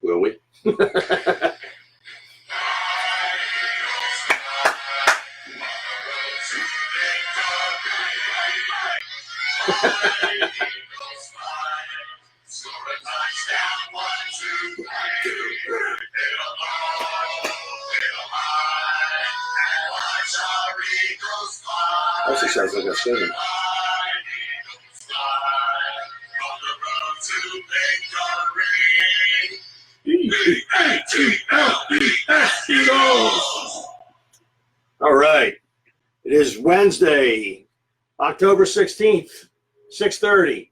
Will we? Actually sounds like a singing. All right. It is Wednesday, October 16th, 6:30.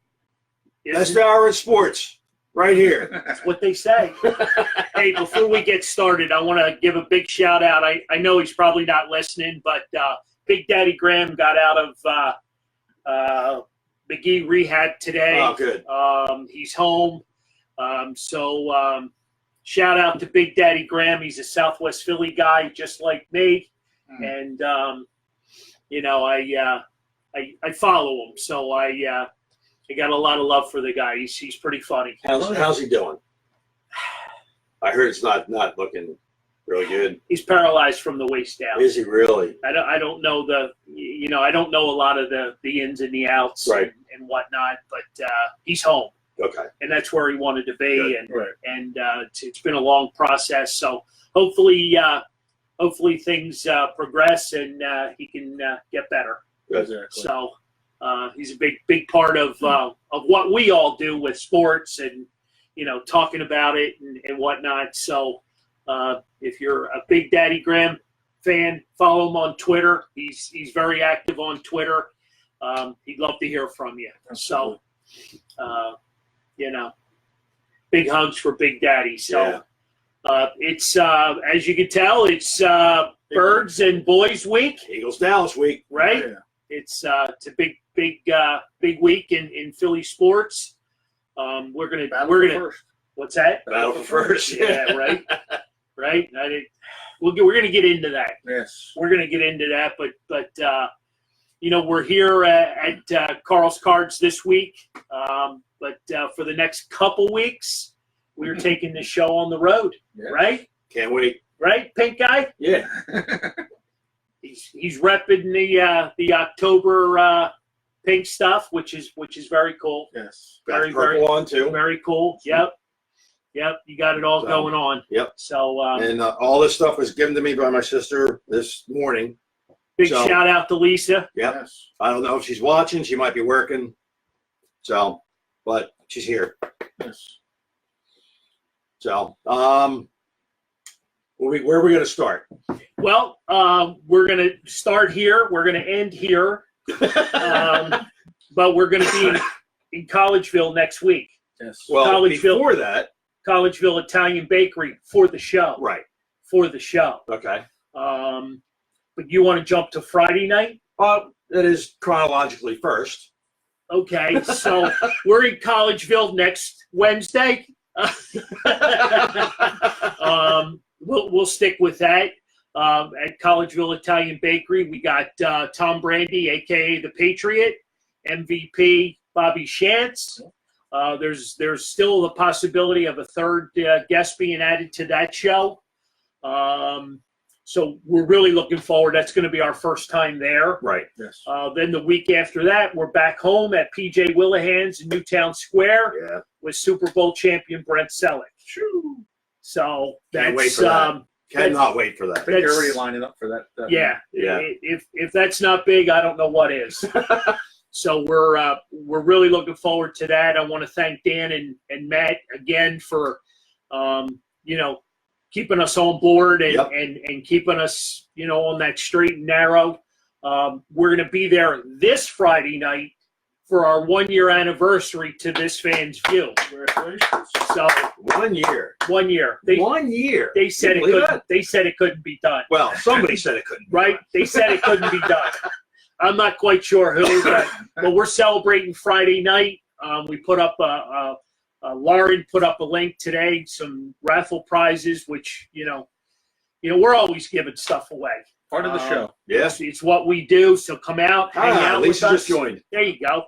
Best hour in sports, right here. That's what they say. Hey, before we get started, I want to give a big shout out. I know he's probably not listening, but Big Daddy Graham got out of McGee rehab today. Oh, good. He's home. So shout out to Big Daddy Graham. He's a Southwest Philly guy, just like me. And, you know, I follow him. So I got a lot of love for the guy. He's pretty funny. How's he doing? I heard it's not looking really good. He's paralyzed from the waist down. Is he really? I don't know I don't know a lot of the ins and the outs right. and whatnot, but he's home. Okay. And that's where he wanted to be. Good. And right. and it's been a long process. So hopefully things progress and he can get better. Exactly. So he's a big part of what we all do with sports and, you know, talking about it and whatnot. So if you're a Big Daddy Graham fan, follow him on Twitter. He's very active on Twitter. He'd love to hear from you. So, you know, big hugs for Big Daddy. So it's, as you can tell, it's Birds and Boys Week. Eagles Dallas week. Right? Yeah. It's a big week in Philly sports. We're gonna what's that? Battle for first. Yeah, right. Right. We're gonna get into that. Yes. We're gonna get into that, but you know, we're here at Carl's Cards this week. But for the next couple weeks, we're taking the show on the road. Yeah. Right. Can't wait. Right, Pink Guy. Yeah. He's repping the October pink stuff, which is very cool. Yes. Very on too. Very cool. Yep. You got it all going on. Yep. So and all this stuff was given to me by my sister this morning. Big shout out to Lisa. Yep. Yes. I don't know if she's watching. She might be working. So, but she's here. Yes. So, where are we going to start? Well, we're going to start here. We're going to end here. But we're going to be in Collegeville next week. Yes. Well, before that, Collegeville Italian Bakery for the show. Right. For the show. Okay. But you want to jump to Friday night? That is chronologically first. Okay, so we're in Collegeville next Wednesday. We'll stick with that. At Collegeville Italian Bakery, we got Tom Brandy, a.k.a. The Patriot, MVP Bobby Shantz. There's still the possibility of a third guest being added to that show. So we're really looking forward. That's going to be our first time there. Right. Yes. Then the week after that, we're back home at PJ Willihan's in Newtown Square with Super Bowl champion Brent Selleck. So that's cannot wait for that. You're already lining up for that. Yeah. If that's not big, I don't know what is. So we're really looking forward to that. I want to thank Dan and Matt again for keeping us on board and keeping us on that straight and narrow. We're going to be there this Friday night for our 1-year anniversary to This Fan's View. Congratulations. So 1 year. 1 year. 1 year. They said it couldn't be done. Well, somebody said it couldn't. Right? They said it couldn't be done. I'm not quite sure who, but we're celebrating Friday night. We put up Lauren put up a link today, some raffle prizes, which we're always giving stuff away. Part of the show. Yes, it's what we do. So come out, hang out with us. Lisa just joined. There you go.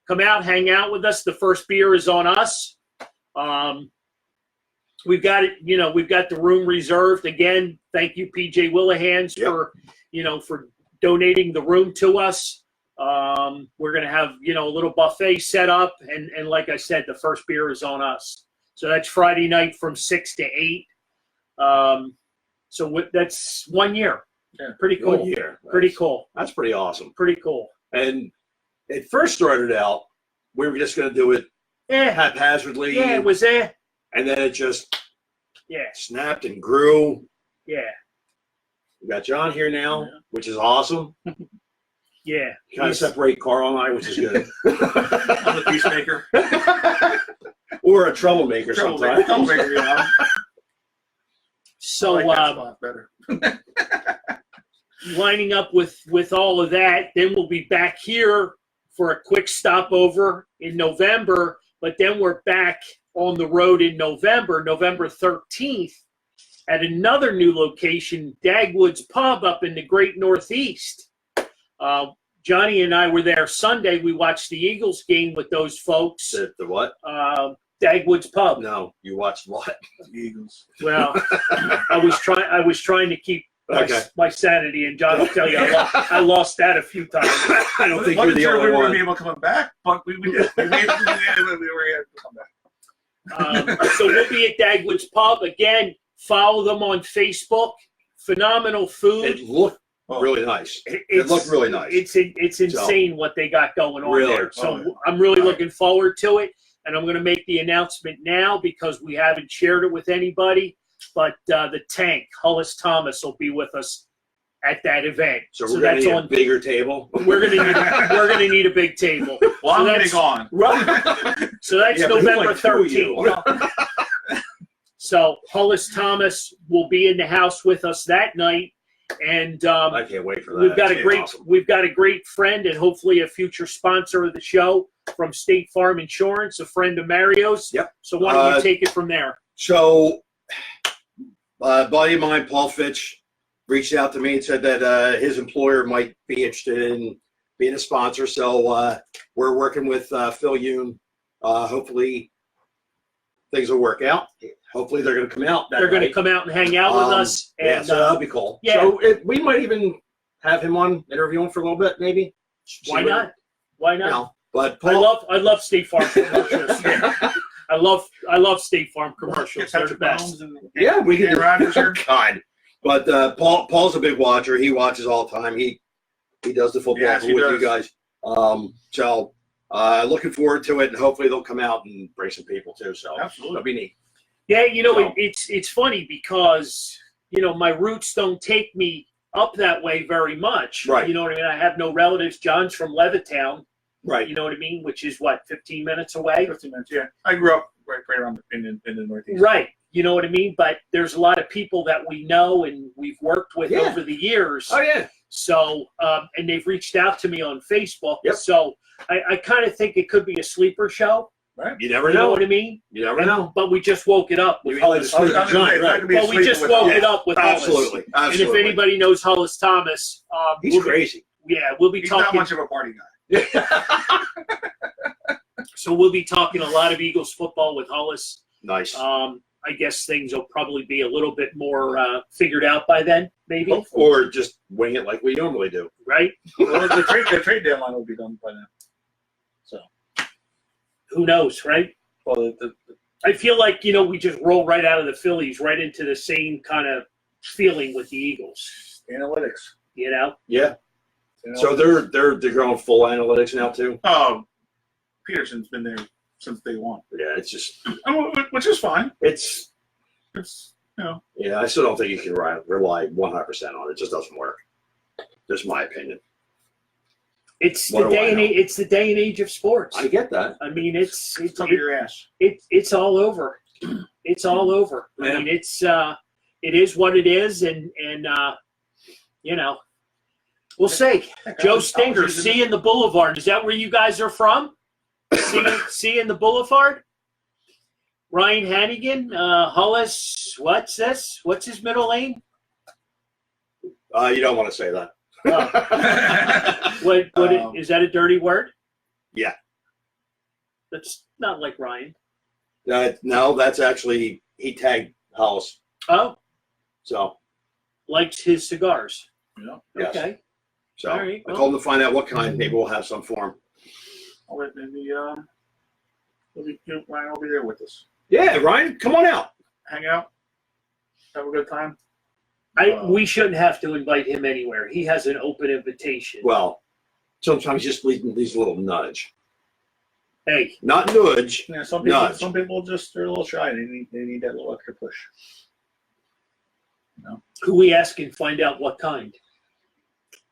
Come out, hang out with us. The first beer is on us. we've got it. We've got the room reserved again. Thank you, PJ Willahans, Yep. for donating the room to us. We're gonna have a little buffet set up, and like I said, the first beer is on us. So that's Friday night from 6 to 8. So that's 1 year. Yeah. Pretty cool. 1 year. Pretty cool. That's pretty awesome. Pretty cool. And it first started out, we were just going to do it Yeah. haphazardly. Yeah. It was there. And then it just Yeah. snapped and grew. Yeah. We got John here now, Yeah. which is awesome. Yeah. Kind of separate Carl and I, which is good. I'm the peacemaker. Or a troublemaker sometimes. Troublemaker, you know. So I like that spot better. lining up with all of that, then we'll be back here for a quick stopover in November. But then we're back on the road in November 13th, at another new location, Dagwood's Pub up in the Great Northeast. Johnny and I were there Sunday. We watched the Eagles game with those folks. The what? Dagwood's Pub. No, you watched what? The Eagles. Well, I was trying to keep my sanity, and John will tell you I lost that a few times. I don't think I you're wasn't the sure only we were going one. to be able to come back, but we did. We made it. We were able to come back. So we'll be at Dagwood's Pub again. Follow them on Facebook. Phenomenal food. It looked really nice. It looked really nice. It's insane what they got going on Really? there. So Oh, yeah. I'm really looking forward to it, and I'm going to make the announcement now because we haven't shared it with anybody. But the Tank, Hollis Thomas, will be with us at that event. So we're going to need a bigger table. We're gonna need a big table. Well, I'm going to that's- be gone. Right. So that's Yeah, but who, November like, two of you? 13th. So Hollis Thomas will be in the house with us that night, and I can't wait for that. we've got It's a great awesome. we've got a great friend and hopefully a future sponsor of the show from State Farm Insurance, a friend of Mario's. Yep. So why don't you take it from there? So, a buddy of mine, Paul Fitch, reached out to me and said that his employer might be interested in being a sponsor. So we're working with Phil Yoon. Hopefully things will work out. Hopefully they're going to come out. They're going to come out and hang out with us. Yeah, And so that'll be cool. yeah. So we might even have him on, interview him for a little bit, maybe. why not? Why not? No, but Paul, I love State Farm commercials. I love State Farm commercials. Get They're the Patrick best. Mahomes and yeah, we can Aaron Rodgers here. God. But Paul's a big watcher. He watches all the time. He does the football Yes, he with does. you guys. So looking forward to it, and hopefully they'll come out and bring some people too. So Absolutely. that'll be neat. Yeah, So- it's funny because my roots don't take me up that way very much. Right. You know what I mean? I have no relatives. John's from Levittown. Right. You know what I mean? Which is what, 15 minutes away? 15 minutes. Yeah, I grew up right around in the Northeast. Right. You know what I mean? But there's a lot of people that we know and we've worked with Yeah. over the years. Oh yeah. So, and they've reached out to me on Facebook. Yep. So I kind of think it could be a sleeper show. Right. You never You know know. what I mean? You never know. But we just woke it up with You like Hollis. to sleep I was gonna say, it's not gonna be a Well, we sleeper just with woke Hollis. it up with Hollis. Absolutely. And Absolutely. if anybody knows Hollis Thomas, He's we'll be, crazy. we'll be He's not talking. much of a party guy. So we'll be talking a lot of Eagles football with Hollis. Nice. I guess things will probably be a little bit more figured out by then, maybe. Or just wing it like we normally do. Right? Well, the trade deadline will be done by then. So, Who knows? Right? well, I feel like we just roll right out of the Phillies right into the same kind of feeling with the Eagles. analytics. You know? Yeah. You know? So they're going full analytics now too. Peterson's been there since day one, Yeah, it's just which is fine. it's It's yeah. I still don't think you can rely 100% on it. It just doesn't work. Just my opinion. It's What the do I day and know? it's the day and age of sports. I get that. I mean, it's up your ass. it's all over. It's all over. I Yeah. mean, it is what it is, and we'll see. Joe Stinger, see you in the Boulevard. Is that where you guys are from? See you in the Boulevard. Ryan Hannigan, Hollis. What's this? What's his middle name? You don't want to say that. Is that a dirty word? Yeah. That's not like Ryan. No, that's actually he tagged Hollis. Oh, So likes his cigars. Yeah. yes. Okay. So All right, I well. told him to find out what kind. Maybe we'll have some for him. I'll let maybe Ryan will be there with us. Yeah, Ryan, come on out. Hang out. Have a good time. We shouldn't have to invite him anywhere. He has an open invitation. Well, sometimes just these little nudge, Hey, not nudge. Yeah, some people just they're a little shy. They need that little extra push. who we ask and find out what kind?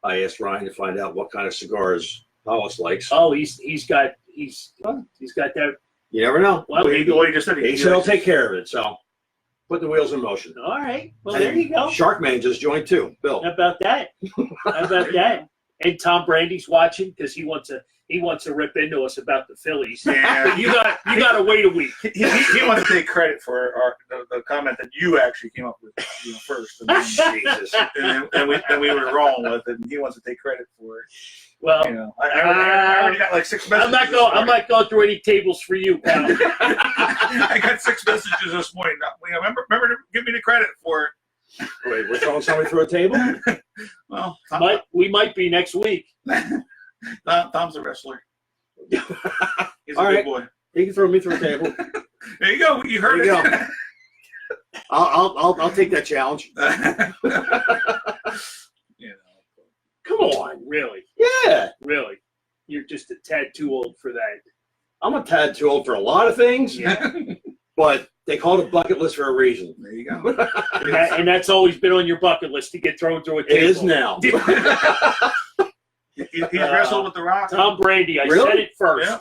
I asked Ryan to find out what kind of cigars Hollis likes. Oh, he's got that. You never know. Well, Well, he just said He said he'll take care of it. So put the wheels in motion. all right. Well, there you go. Sharkman just joined too. Bill. How about that? How about that? And Tom Brandy's watching because he wants to rip into us about the Phillies. Yeah. You got to wait a week. He wants to take credit for the comment that you actually came up with first, and, then, Jesus. and we were wrong with it. And he wants to take credit for it. Well, I already got like 6 messages. I'm not going through any tables for you, pal. I got 6 messages this morning. Remember to give me the credit for it. Wait, we're throwing somebody through a table? Well, We might be next week. Tom's a wrestler. He's a All good right. boy. You can throw me through a table. There you go. You heard There you it. I'll take that challenge. Come on, really, Yeah. really. You're just a tad too old for that. I'm a tad too old for a lot of things, Yeah. but they call it a bucket list for a reason. There you go. And that's always been on your bucket list to get thrown through a table. It is now. He's wrestled with the Rock. Tom Brandy, I Really? said it first. Yeah.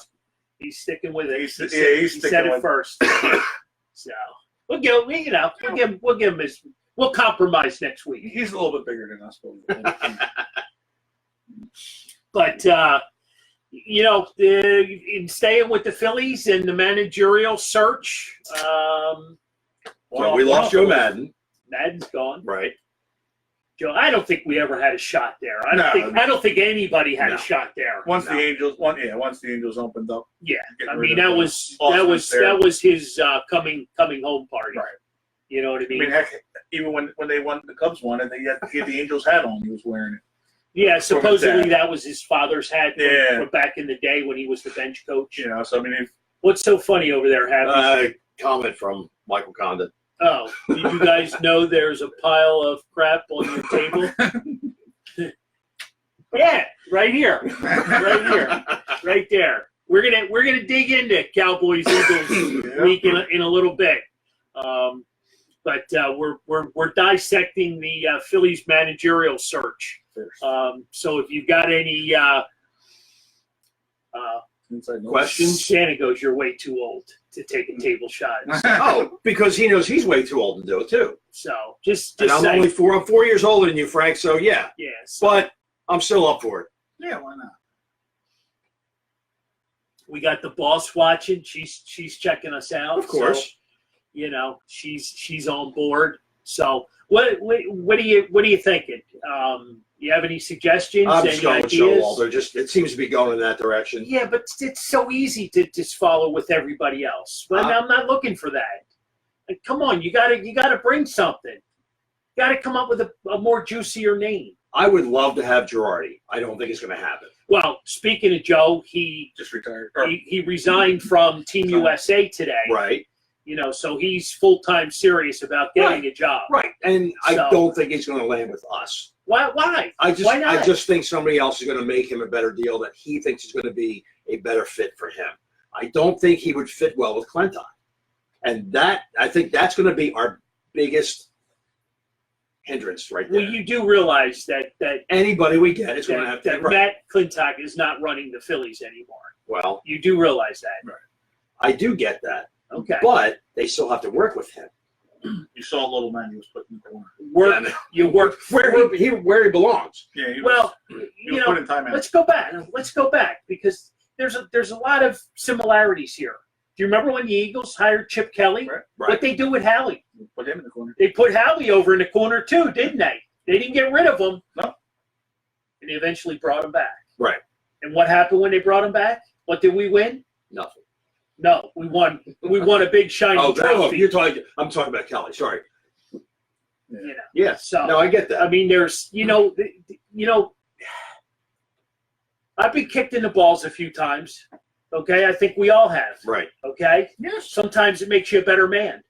He's sticking with it. He's He sticking said it with it. first. So we'll give him his. We'll compromise next week. He's a little bit bigger than us, but But in staying with the Phillies and the managerial search, So we lost Joe Madden, Madden's gone. right? Joe, I don't think we ever had a shot there. I don't think anybody had No. a shot there. once the Angels opened up. Yeah, Getting I rid mean of that was his coming home party. Right. You know what I I mean? mean, heck, even when they won, the Cubs won, and he had the Angels hat on. He was wearing it. Yeah, supposedly dad. that was his father's hat Yeah. from back in the day when he was the bench coach. You know, so I mean, What's so funny over there, Happy? Comment from Michael Condon. Oh, did you guys know there's a pile of crap on your table? Yeah, right here, right there. We're gonna dig into Cowboys Eagles week in a little bit, but we're dissecting the Phillies managerial search. So if you've got any Questions? Shannon goes, you're way too old to take a table shot. Oh, because he knows he's way too old to do it too. So just And I'm saying. only I'm 4 years older than you, Frank. So yeah, Yeah, so but I'm still up for it. Yeah, why not? we got the boss watching. She's checking us out. Of course. So, she's on board. So what are you thinking? You have any suggestions? I'm just any going with ideas? Showalter. It seems to be going in that direction. Yeah, but it's so easy to just follow with everybody else. But I'm not looking for that. Like, come on, you gotta bring something. You gotta come up with a more juicier name. I would love to have Girardi. I don't think it's going to happen. Well, speaking of Joe, he Just retired. resigned from Team USA today. Right. So he's full-time serious about getting a job. Right. And I So- don't think he's going to land with us. Why? Why not? I just think somebody else is going to make him a better deal that he thinks is going to be a better fit for him. I don't think he would fit well with Clinton. And I think that's going to be our biggest hindrance right there. Well, you do realize that Anybody we get is going to have to that Matt Clintock is not running the Phillies anymore. Well, You do realize that. I do get that. Okay. But they still have to work with him. You saw little man he was put in the corner. You work where he belongs. Yeah, he well. was put in timeout. Let's go back because there's a lot of similarities here. Do you remember when the Eagles hired Chip Kelly? Right. What they do with Hallie? Put him in the corner. They put Hallie over in the corner too, didn't they? They didn't get rid of him. No. And they eventually brought him back. Right. And what happened when they brought him back? What did we win? Nothing. No, we won a big shiny Oh, trophy. I'm talking about Kelly. Sorry. You know, Yes. So- No, I get that. I mean, there's I've been kicked in the balls a few times. Okay, I think we all have. Right. Okay. Yes. Sometimes it makes you a better man,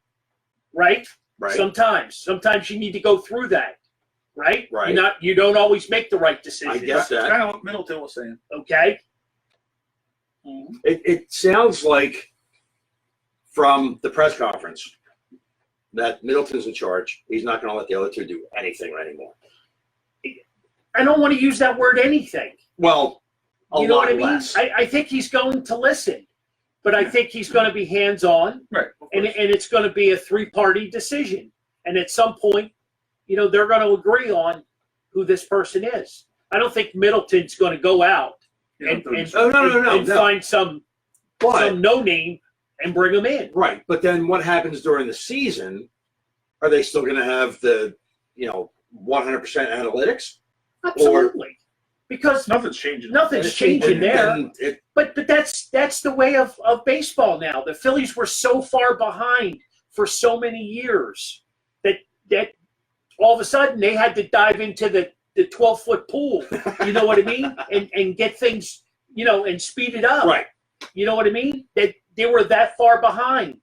right? Right. Sometimes you need to go through that, right? Right. You don't always make the right decision. I guess That's that. kind of what Middleton was saying. Okay. It sounds like from the press conference that Middleton's in charge. He's not going to let the other two do anything anymore. I don't want to use that word anything. Well, a You know lot what I mean? less. I think he's going to listen, but I think he's going to be hands-on, Right. Of and course. it's going to be a three-party decision. And at some point, they're going to agree on who this person is. I don't think Middleton's going to go out and No. find some But no name and bring him in. right. But then what happens during the season? Are they still going to have the 100% analytics? Absolutely, because Nothing's changing. nothing's changing there. Then it, But that's the way of baseball now. The Phillies were so far behind for so many years that all of a sudden they had to dive into the 12-foot pool. You know what I mean? And get things, and speed it up. right. You know what I mean? That they were that far behind.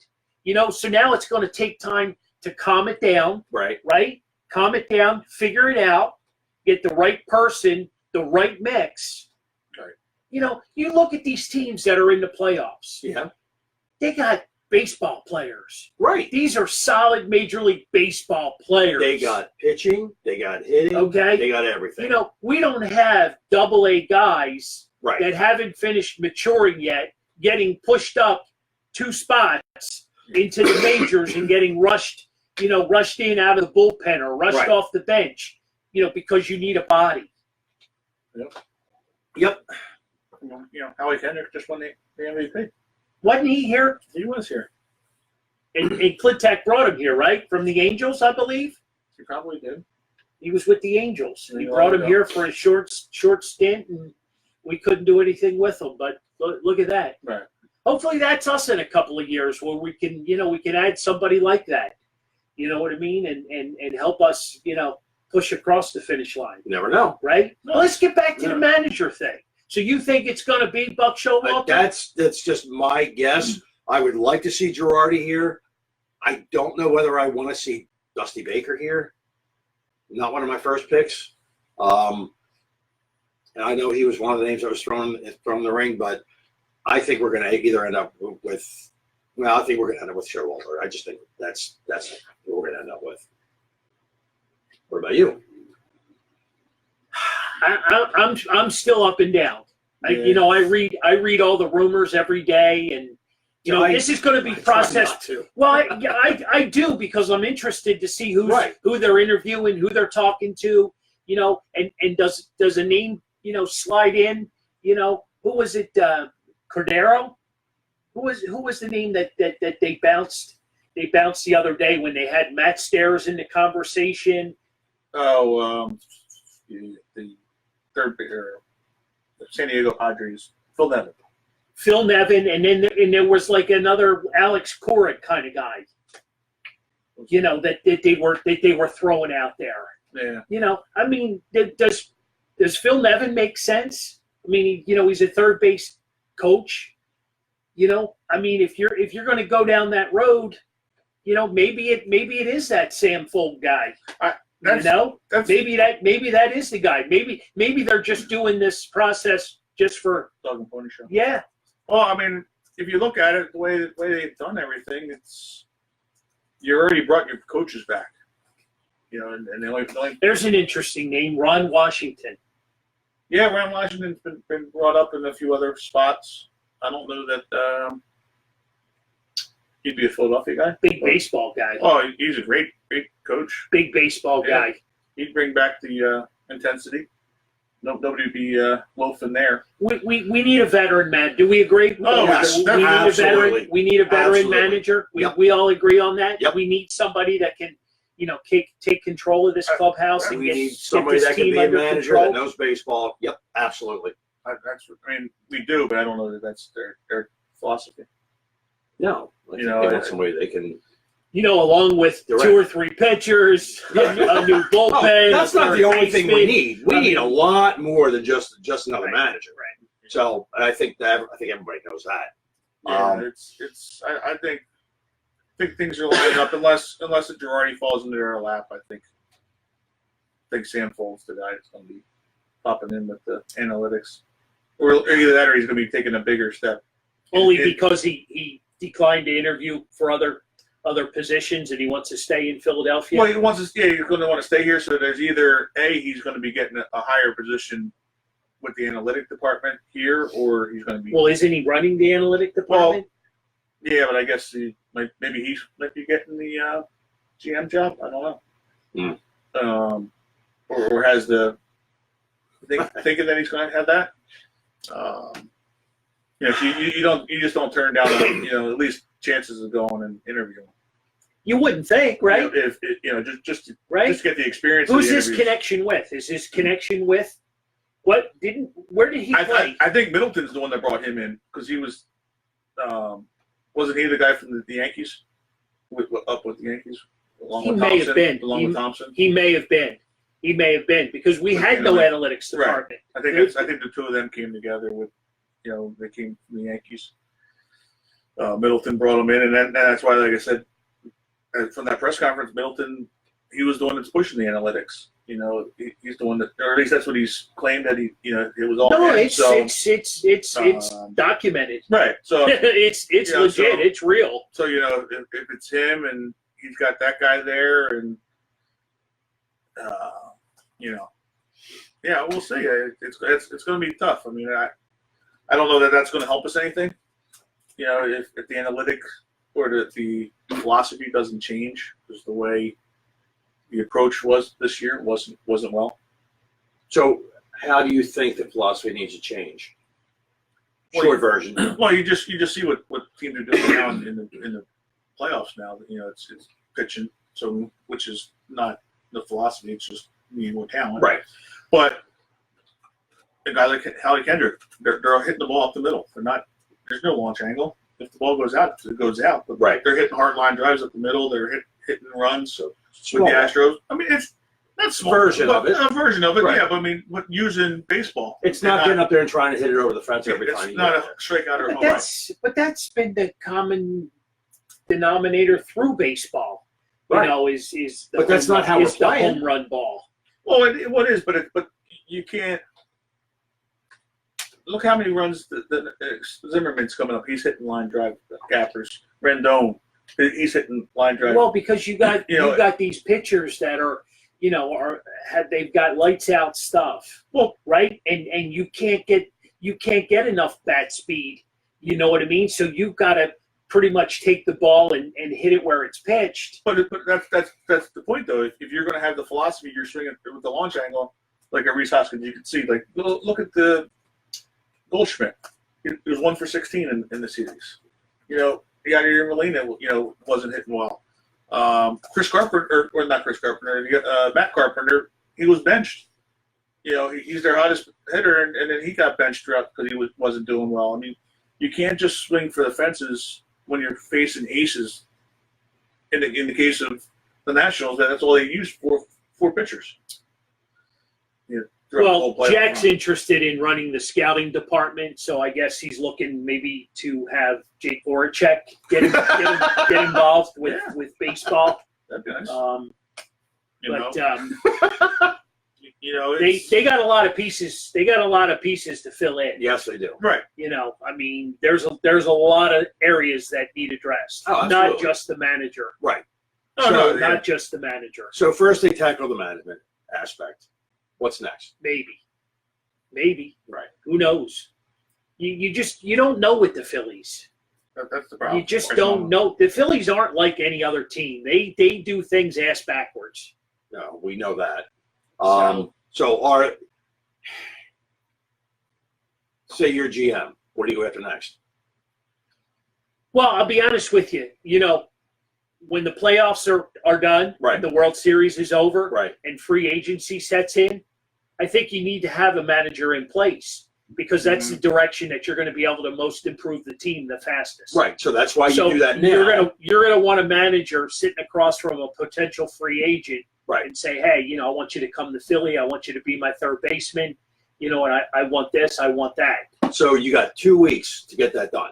So now it's going to take time to calm it down, Right. right? Calm it down, figure it out, get the right person, the right mix. Right. You look at these teams that are in the playoffs. Yeah. They got baseball players. Right. These are solid Major League Baseball players. They got pitching. They got hitting. Okay. They got everything. We don't have AA guys right. that haven't finished maturing yet, getting pushed up 2 spots into the majors and getting rushed in out of the bullpen or rushed Right. off the bench, because you need a body. Yep. Howie Kendrick just won the MVP. Wasn't he here? He was here. And Clintac brought him here, right? From the Angels, I believe. He probably did. He was with the Angels. He Yeah, brought him yeah. here for a short stint, and we couldn't do anything with him. But look at that. Right. Hopefully, that's us in a couple of years where we can add somebody like that. You know what I mean? And help us, push across the finish line. You never know. Right? Well, let's get back to Yeah. the manager thing. So you think it's going to be Buck Showalter? That's just my guess. I would like to see Girardi here. I don't know whether I want to see Dusty Baker here. Not one of my first picks. And I know he was one of the names I was thrown in the ring, but I think we're going to either end up with. Well, I think we're going to end up with Showalter. I just think that's what we're going to end up with. What about you? I'm still up and down. Yeah. I read all the rumors every day, and this is going to be I try not processed. to. Well, I do, because I'm interested to see Right. who they're interviewing, who they're talking to, and does a name slide in? Who was it? Cordero? Who was the name that they bounced? They bounced the other day when they had Matt Stairs in the conversation. Oh, the third the San Diego Padres, Phil Nevin. Phil Nevin, and then there was like another Alex Corrick kind of guy, that they were throwing out there. Yeah. I mean, does Phil Nevin make sense? I mean, he's a third base coach. I mean, if you're going to go down that road, maybe it is that Sam Fold guy. That's Maybe that is the guy. Maybe they're just doing this process just for Dog and Pony Show. yeah. Well, I mean, if you look at it, the way they've done everything, you already brought your coaches back. And they only There's an interesting name, Ron Washington. yeah, Ron Washington's been brought up in a few other spots. I don't know that he'd be a Philadelphia guy. Big baseball guy. Oh, he's a great coach. Big baseball Yeah. guy. He'd bring back the intensity. Nobody would be loafing there. We need a veteran, man. Do we agree? Oh, yes, we need a absolutely. veteran. We need a veteran Absolutely. manager. Yep. We all agree on that. Yep. We need somebody that can, take control of this clubhouse and We get, need get somebody this that can team be a under manager control. that knows baseball. Yep, absolutely. We do, but I don't know that that's their philosophy. No, I think You know, they want somebody they can. Along with Direct. 2 or 3 pitchers, a new bullpen. Oh, that's a not the third only thing we baseman. need. We need a lot more than just another Right, manager. right. So I think everybody knows that. Yeah, it's. I think things are lining up unless a Girardi falls into their lap. I think Sam Folds the guy that's going to be popping in with the analytics, or either that or he's going to be taking a bigger step. Only It- because he declined to interview for other positions and he wants to stay in Philadelphia. Well, he wants to. Yeah, he's going to want to stay here. So there's either he's going to be getting a higher position with the analytic department here, or he's going to be. Well, isn't he running the analytic department? Yeah, but I guess maybe he might be getting the GM job. I don't know. Or has the thinking that he's going to have that. You just don't turn down at least chances of going and interviewing. You wouldn't think, right? If just Right? just get the experience. Who's of the his interviews. connection with? Is his connection with where did he play? I think Middleton's the one that brought him in because he was, wasn't he the guy from the Yankees, up with the Yankees, along He with may Thompson, have been. along with Thompson. He may have been. He may have been because we had no analytics Right. department. I think the two of them came together with, they came from the Yankees. Middleton brought him in, and that's why, like I said, from that press conference, Middleton, he was the one that's pushing the analytics. He's the one that, or at least that's what he's claimed that it was all. No, him. it's documented. Right. So it's Yeah, legit. so- It's real. So if it's him and he's got that guy there, and yeah, we'll see. It's going to be tough. I mean, I don't know that that's going to help us anything. If the analytic or the philosophy doesn't change, because the way the approach was this year wasn't well. So how do you think the philosophy needs to change? Well, Short version. Well, you just see what teams are doing now in the playoffs now. It's pitching, so which is not the philosophy. It's just needing more talent. Right. But a guy like Howie Kendrick, they're hitting the ball up the middle. There's no launch angle. If the ball goes out, it goes out. But Right. they're hitting hard line drives up the middle. They're hitting runs. So with the Astros, I mean, it's not small. Version of it. A version of it, Right. yeah. But I mean, using baseball. It's not getting up there and trying to hit it over the fence every time. It's you not get a there. strikeout or But home run. that's been the common denominator through baseball. Right. Is the But that's home not run- how we're is the playing. home run ball. Well, it is, but you can't. Look how many runs Zimmerman's coming up. He's hitting line drive gappers. Rendon, he's hitting line drive. Well, because you got You know, you got these pitchers that are they've got lights out stuff. Well, right, and you can't get enough bat speed. You know what I mean? So you've got to pretty much take the ball and hit it where it's pitched. but that's the point though. If you're going to have the philosophy, you're swinging with the launch angle like a Rhys Hoskins. You can see look at the Goldschmidt. It was 1 for 16 in the series. Yadier Molina, wasn't hitting well. Chris Carpenter, or not Chris Carpenter, Matt Carpenter, he was benched. He's their hottest hitter, and then he got benched throughout because he wasn't doing well. I mean, you can't just swing for the fences when you're facing aces. In the case of the Nationals, that's all they use for pitchers. throughout the whole Well, playoff Jack's run. interested in running the scouting department, so I guess he's looking maybe to have Jake Voracek get involved with baseball. That'd be nice. But It's, they got a lot of pieces. They got a lot of pieces to fill in. Yes, they do. right. I mean, there's a lot of areas that need addressed. Oh, Not absolutely. just the manager. Right. Not just the manager. So first they tackle the management aspect. What's next? Maybe. Right. Who knows? You don't know with the Phillies. That's the problem. You just don't know. The Phillies aren't like any other team. They do things ass backwards. No, we know that. So- Say you're GM. What do you go after next? Well, I'll be honest with you. When the playoffs are done, Right. the World Series is over, Right. and free agency sets in, I think you need to have a manager in place. because that's the direction that you're going to be able to most improve the team the fastest. Right. So that's why you So do that now. you're gonna want a manager sitting across from a potential free agent, Right. and say, hey, I want you to come to Philly. I want you to be my third baseman. And I want this. I want that. So you got 2 weeks to get that done.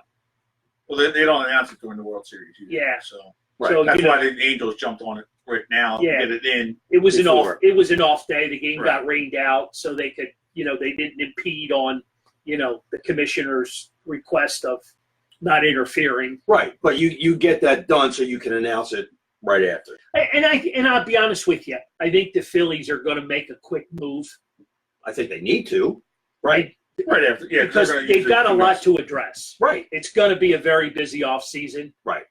Well, they don't announce it during the World Series either. Yeah. So Right. So that's why the Angels jumped on it right now Yeah. to get it in. it was before. an off day. The game Right. got rained out, so they could they didn't impede on the commissioner's request of not interfering. Right. But you get that done so you can announce it right after. And I'll be honest with you, I think the Phillies are going to make a quick move, I think they need to. Right. Right after, yeah, because they're gonna they've use got it a for lot this. to address. Right. It's going to be a very busy off season. Right.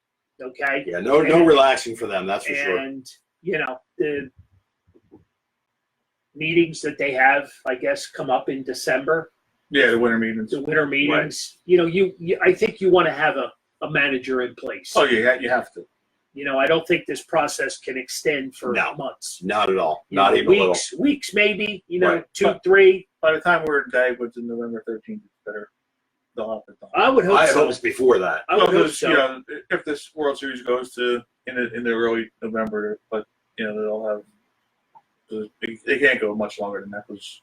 Okay. Yeah. No relaxing for them. That's for sure. And the meetings that they have, I guess, come up in December. Yeah, the winter meetings. The winter meetings. I think you want to have a manager in place. Oh yeah, you have to. I don't think this process can extend for No. months. Not at all. Not even a little. Weeks maybe. Right. 2, 3. By the time we're in Dagwoods in November 13th, it's better. They'll have it done. I would hope I so. hope it's before that. I would hope because, so. if this World Series goes to in the early November, but they'll have they can't go much longer than that because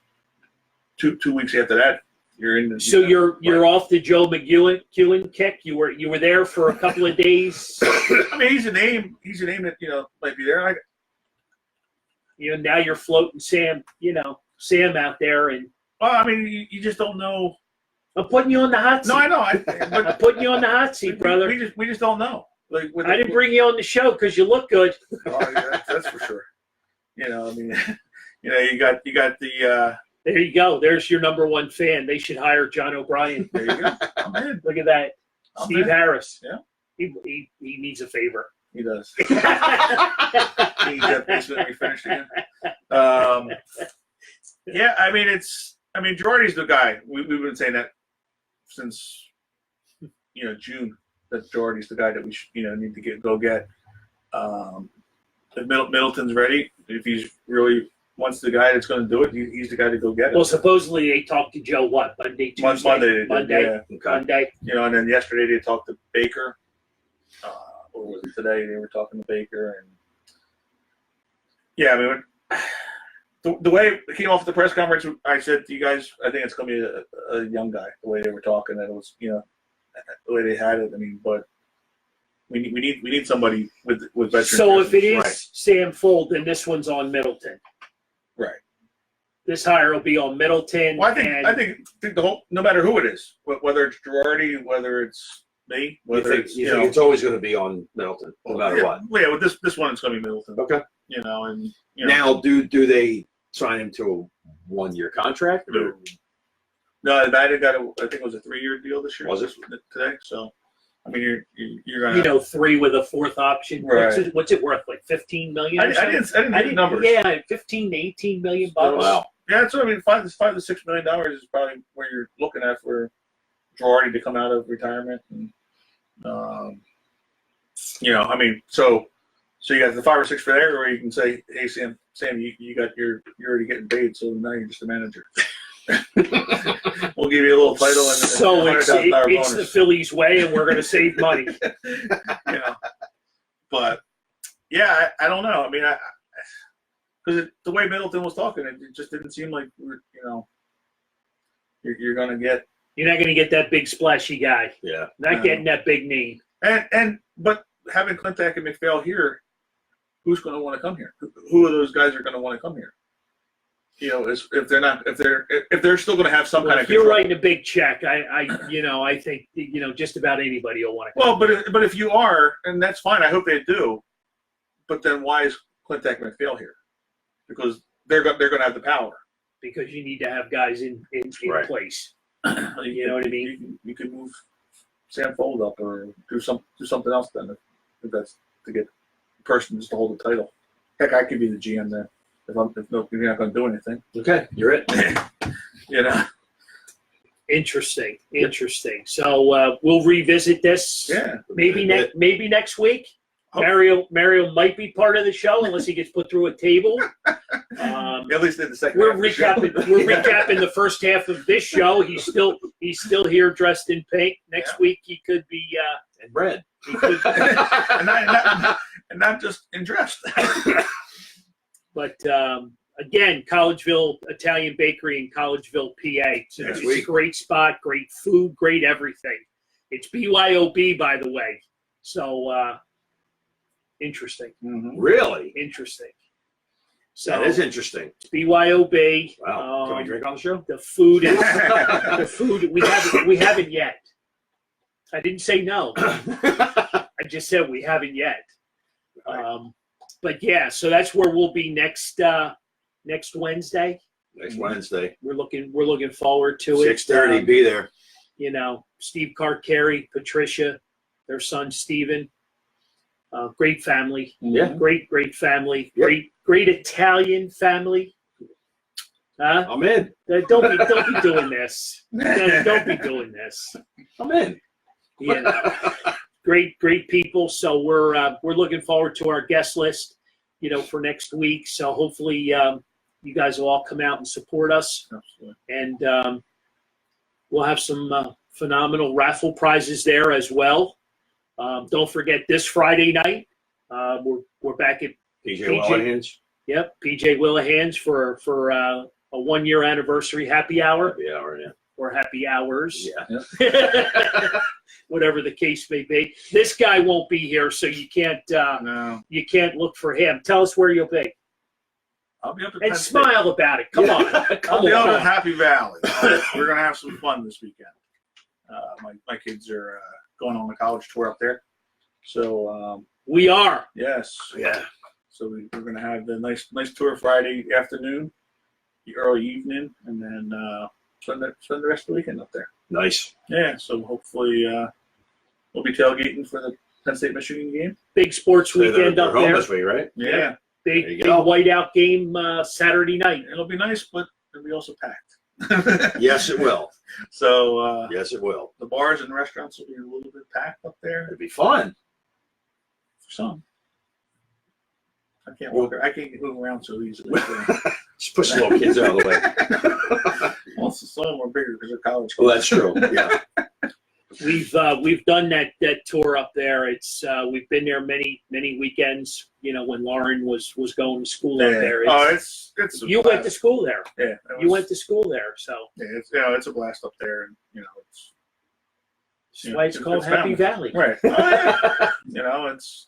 2 weeks after that you're in. So you're off the Joe McEwen kick. You were there for a couple of days. I mean, he's a name. He's a name that might be there. Now you're floating Sam out there, and Well, I mean, you just don't know. I'm putting you on the hot seat. No, I know. I'm But putting you on the hot seat, brother. we just don't know. Like I didn't bring you on the show because you look good. Oh, yeah, that's for sure. I mean, you got the. There you go. There's your number one fan. They should hire John O'Brien. There you go. I'm in. Look at that. I'm Steve in. Harris. Yeah. He needs a favor. He does. He's that basement refinished again. Yeah, I mean Girardi's the guy. We've been saying that since June. That Girardi's the guy that we should need to go get. If Middleton's ready, if he's really wants the guy that's going to do it, he's the guy to go get it. Well, supposedly they talked to Joe Monday, Tuesday, Monday. Okay. Monday. And then yesterday they talked to Baker. Or was it today they were talking to Baker? And yeah, I mean, the way it came off the press conference, I said to you guys, I think it's going to be a young guy. The way they were talking, that it was, the way they had it. I mean, but we need somebody with veteran. So if it is Right. Sam Fold, then this one's on Middleton. Right. This hire will be on Middleton. Well, I think the whole, no matter who it is, whether it's Girardi, whether it's me, You whether think, it's you think it's always going to be on Middleton, no matter what. Yeah, with this one, it's going to be Middleton. Okay. And Now, do they sign him to a 1-year contract? Or? No, Biden got I think it was a 3-year deal this year. Was it? Today? So, I mean, you're gonna. 3 with a fourth option. Right. What's it worth? Like $15 million? I or something? didn't get the numbers. Yeah, 15 to 18 million bucks. Oh, wow. Yeah, that's what I mean. $5 to $6 million is probably where you're looking at for Girardi to come out of retirement, and I mean, so you got the 5 or 6 for there, or you can say, hey, Sam, you're already getting paid, so now you're just a manager. We'll give you a little title and So a it's $100,000 the bonus. Phillies way, and we're going to save money. But yeah, I don't know. I mean, because the way Middleton was talking, it just didn't seem like you're going to get. You're not going to get that big splashy guy. Yeah. Not No. getting that big name. But having Clintack and McPhail here, who's going to want to come here? Who of those guys are going to want to come here? If they're still going to have some Well, kind if of you're control. writing a big check, I think just about anybody will want to. Well, but if you are, and that's fine. I hope they do. But then why is Clintack and McPhail here? Because they're going to have the power. Because you need to have guys in Right. place. You know what I mean? You can move Sam Fold up or do something else then if that's to get the person just to hold the title. Heck, I could be the GM then if you're not going to do anything. Okay, you're it. Interesting. So we'll revisit this. Yeah. Maybe next week. Mario might be part of the show unless he gets put through a table. At least in the second. We're half of the show. recapping the first half of this show. He's still here dressed in pink. Next week he could be And bread. he could, and not just in dress. but again, Collegeville Italian Bakery in Collegeville, PA. So Next it's week. a great spot, great food, great everything. It's BYOB, by the way. So interesting. Really? Interesting. So That is interesting. it's BYOB. Wow. Can we drink on the show? The food is the food. We haven't yet. I didn't say no. I just said we haven't yet. But yeah, so that's where we'll be next Wednesday. Next Wednesday. We're looking forward to it. 6:30. Be there. Steve Carcari, Patricia, their son Steven. Great family. Yeah. Great family. Yep. Great Italian family. Huh? I'm in. Don't be doing this. Don't be doing this. I'm in. Great people. So we're looking forward to our guest list, for next week. So hopefully you guys will all come out and support us. Absolutely. And we'll have some phenomenal raffle prizes there as well. Don't forget this Friday night. We're back at PJ Wellahans. PJ Willahans for a 1-year anniversary happy hour Happy hour, yeah. or happy hours. Yeah. Whatever the case may be. This guy won't be here, so you can't look for him. Tell us where you'll be. I'll be up at And Penn State. smile about it. Come on. I'll Come be out at on. Happy Valley. We're gonna have some fun this weekend. My kids are going on a college tour up there, so We are. yes, Yeah. So we're gonna have the nice tour Friday afternoon, the early evening, and then spend the rest of the weekend up there. Nice. Yeah, so hopefully we'll be tailgating for the Penn State Michigan game. Big sports They're weekend up home there. this week, right? Yeah, Big There you go. whiteout game Saturday night. it'll be nice, but it'll be also packed. Yes, it will. So Yes, it will. the bars and restaurants will be a little bit packed up there It'd be fun. for some. I can't walk. I can't move around so easily. So. Just push the little kids out of the way. Well, some of them are bigger because they're college. Well, that's true. Yeah. We've done that tour up there. It's we've been there many weekends. When Lauren was going to school up there. It's a You blast. went to school there. Yeah, You went to school there, so Yeah, it's a blast up there, and it's that's why it's called it's Happy family. Valley. right. Oh, yeah. It's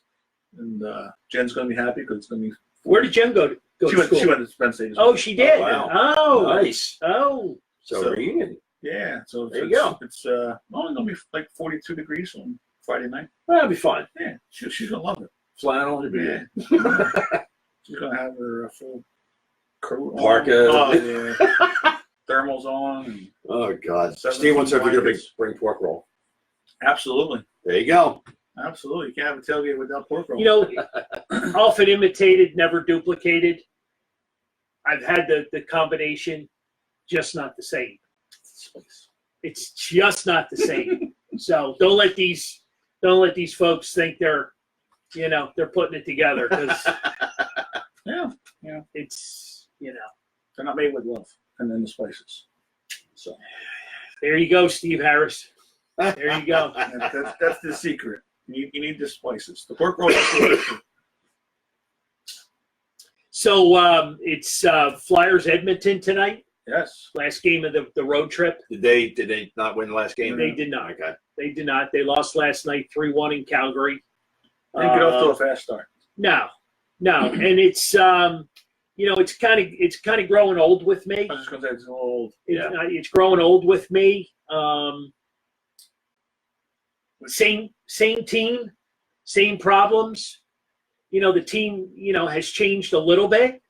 and Jen's gonna be happy because it's gonna be. Where did Jen go to She school? went to Penn State. as Oh, well. she did. Oh, wow. Oh, Nice. oh. So, So- reunion. Yeah, so There you go. It's only gonna be like 42 degrees on Friday night. Well, that'll be fun. Yeah, she's gonna love it. Flannel. It'd be Yeah. She's gonna have her full coat on. Parka. Oh, yeah. Thermals on. And Oh, God. 7 Steve wants to get a big blankets. spring pork roll. Absolutely. There you go. Absolutely. You can't have a tailgate without pork roll. Often imitated, never duplicated. I've had the combination, just not the same. It's just not the same. So don't let these folks think they're putting it together because Yeah. it's They're not made with love. And then the spices. So there you go, Steve Harris. There you go. that's the secret. You need the spices. The pork roll is the So it's Flyers Edmonton tonight. Yes. Last game of the road trip. Did they not win the last game? They did not. Okay. They did not. They lost last night 3-1 in Calgary. Didn't get off to a fast start. No, and it's it's kind of growing old with me. I was just gonna say it's a little old. It's growing old with me. Same team, same problems. The team has changed a little bit.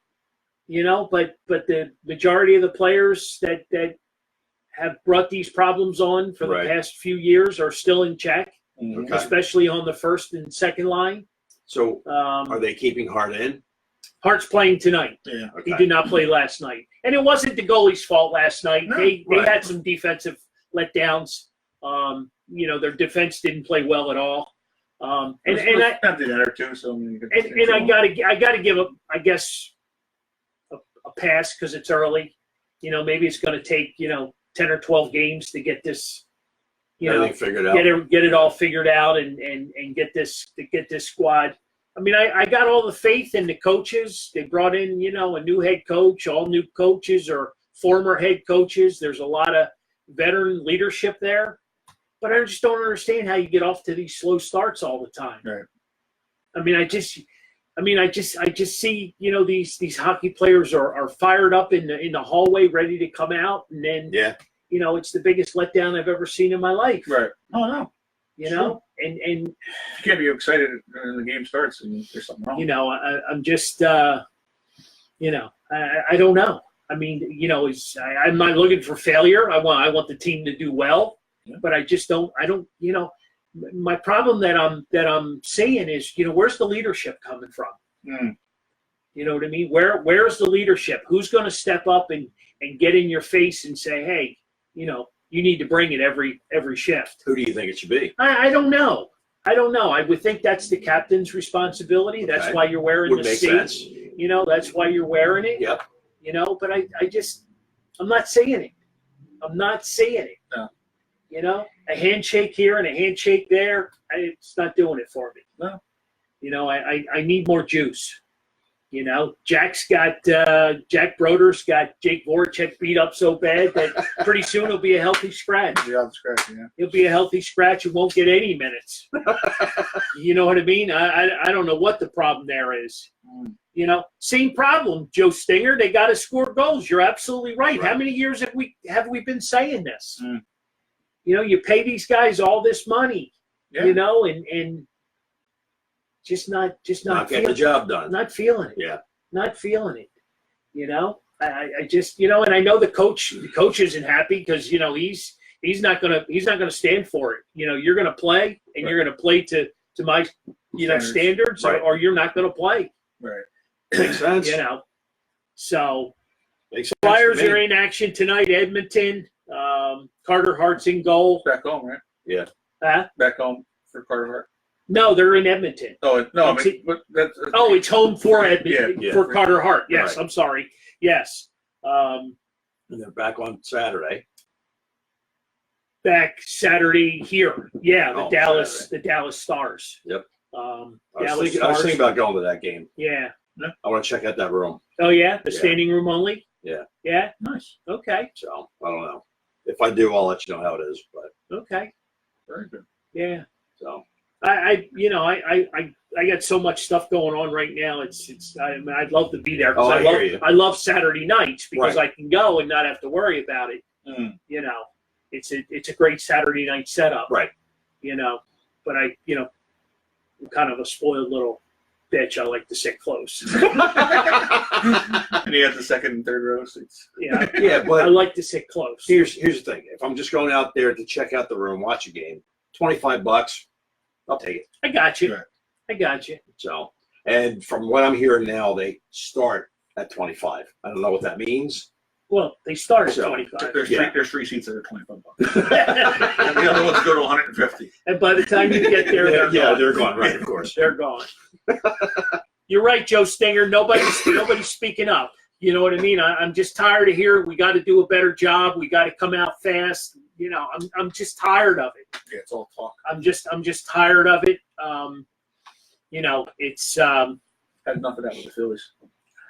But the majority of the players that have brought these problems on for the Right. past few years are still in check, Okay. especially on the first and second line. So are they keeping Hart in? Hart's playing tonight. Yeah. Okay. He did not play last night. And it wasn't the goalie's fault last night. No, They right. had some defensive letdowns. Their defense didn't play well at all. And I empty that or two. So I mean, you could and I gotta give a, I guess, a pass because it's early. You know, maybe it's going to take 10 or 12 games to get this, Everything figured out. get it all figured out and get this squad. I mean, I got all the faith in the coaches. They brought in a new head coach, all new coaches or former head coaches. There's a lot of veteran leadership there, but I just don't understand how you get off to these slow starts all the time. Right. I mean, I just see these hockey players are fired up in the hallway, ready to come out, and then it's the biggest letdown I've ever seen in my life. Right. Oh no. And You can't be excited when the game starts and there's something wrong. I'm just I don't know. I mean, I'm not looking for failure. I want the team to do well, but I just don't. My problem that I'm seeing is, where's the leadership coming from? You know what I mean? Where's the leadership? Who's going to step up and get in your face and say, hey, you need to bring it every shift? Who do you think it should be? I don't know. I would think that's the captain's responsibility. That's why you're wearing Would the make C. sense. That's why you're wearing it. Yep. But I'm not seeing it. I'm not seeing it. No. A handshake here and a handshake there, it's not doing it for me. No. I need more juice. Jack Broder's got Jake Voracek beat up so bad that pretty soon he'll be a healthy scratch. Yeah, scratch. Yeah. He'll be a healthy scratch and won't get any minutes. You know what I mean? I don't know what the problem there is. Same problem, Joe Stinger. They got to score goals. You're absolutely right. How many years have we been saying this? You pay these guys all this money, and just not getting the job done. Not feeling it. Yeah. Not feeling it. I just and I know the coach isn't happy because he's not gonna stand for it. You're gonna play and you're gonna play to my standards or you're not gonna play. Right. Makes sense. So Makes sense Flyers to me. are in action tonight. Edmonton. Carter Hart's in goal. Back home, right? Yeah. Back home for Carter Hart. No, they're in Edmonton. Oh no, I mean, but that's It's home for Edmonton Yeah. for Carter Hart. Yes, Right. I'm sorry. Yes. And they're back on Saturday. Back Saturday here. Yeah, Oh, the Dallas Stars. Yep. Dallas I was Stars. thinking about going to that game. Yeah. I want to check out that room. Oh yeah, the Yeah. standing room only. Yeah. Yeah. nice. Okay. So I don't know. If I do, I'll let you know how it is. But Okay. Very good. Yeah. so I got so much stuff going on right now. I'd love to be there. 'Cause I hear you. I love Saturday nights because Right. I can go and not have to worry about it. It's a great Saturday night setup. Right. But I'm kind of a spoiled little bitch. I like to sit close. And he has the second and third row seats. Yeah. yeah, I but like to sit close. here's the thing. If I'm just going out there to check out the room, watch a game, $25, I'll take it. I got you. Right. I got you. So, and from what I'm hearing now, they start at 25. I don't know what that means. Well, they start at So, 25. There's three seats that are $25. And the other ones go to 150. And by the time you get there, they're gone. they're gone. Right, of course. They're gone. You're right, Joe Stinger. Nobody's speaking up. You know what I mean? I'm just tired of hearing we got to do a better job. We got to come out fast. I'm just tired of it. Yeah, it's all talk. I'm just tired of it. It's Had enough of that with the Phillies.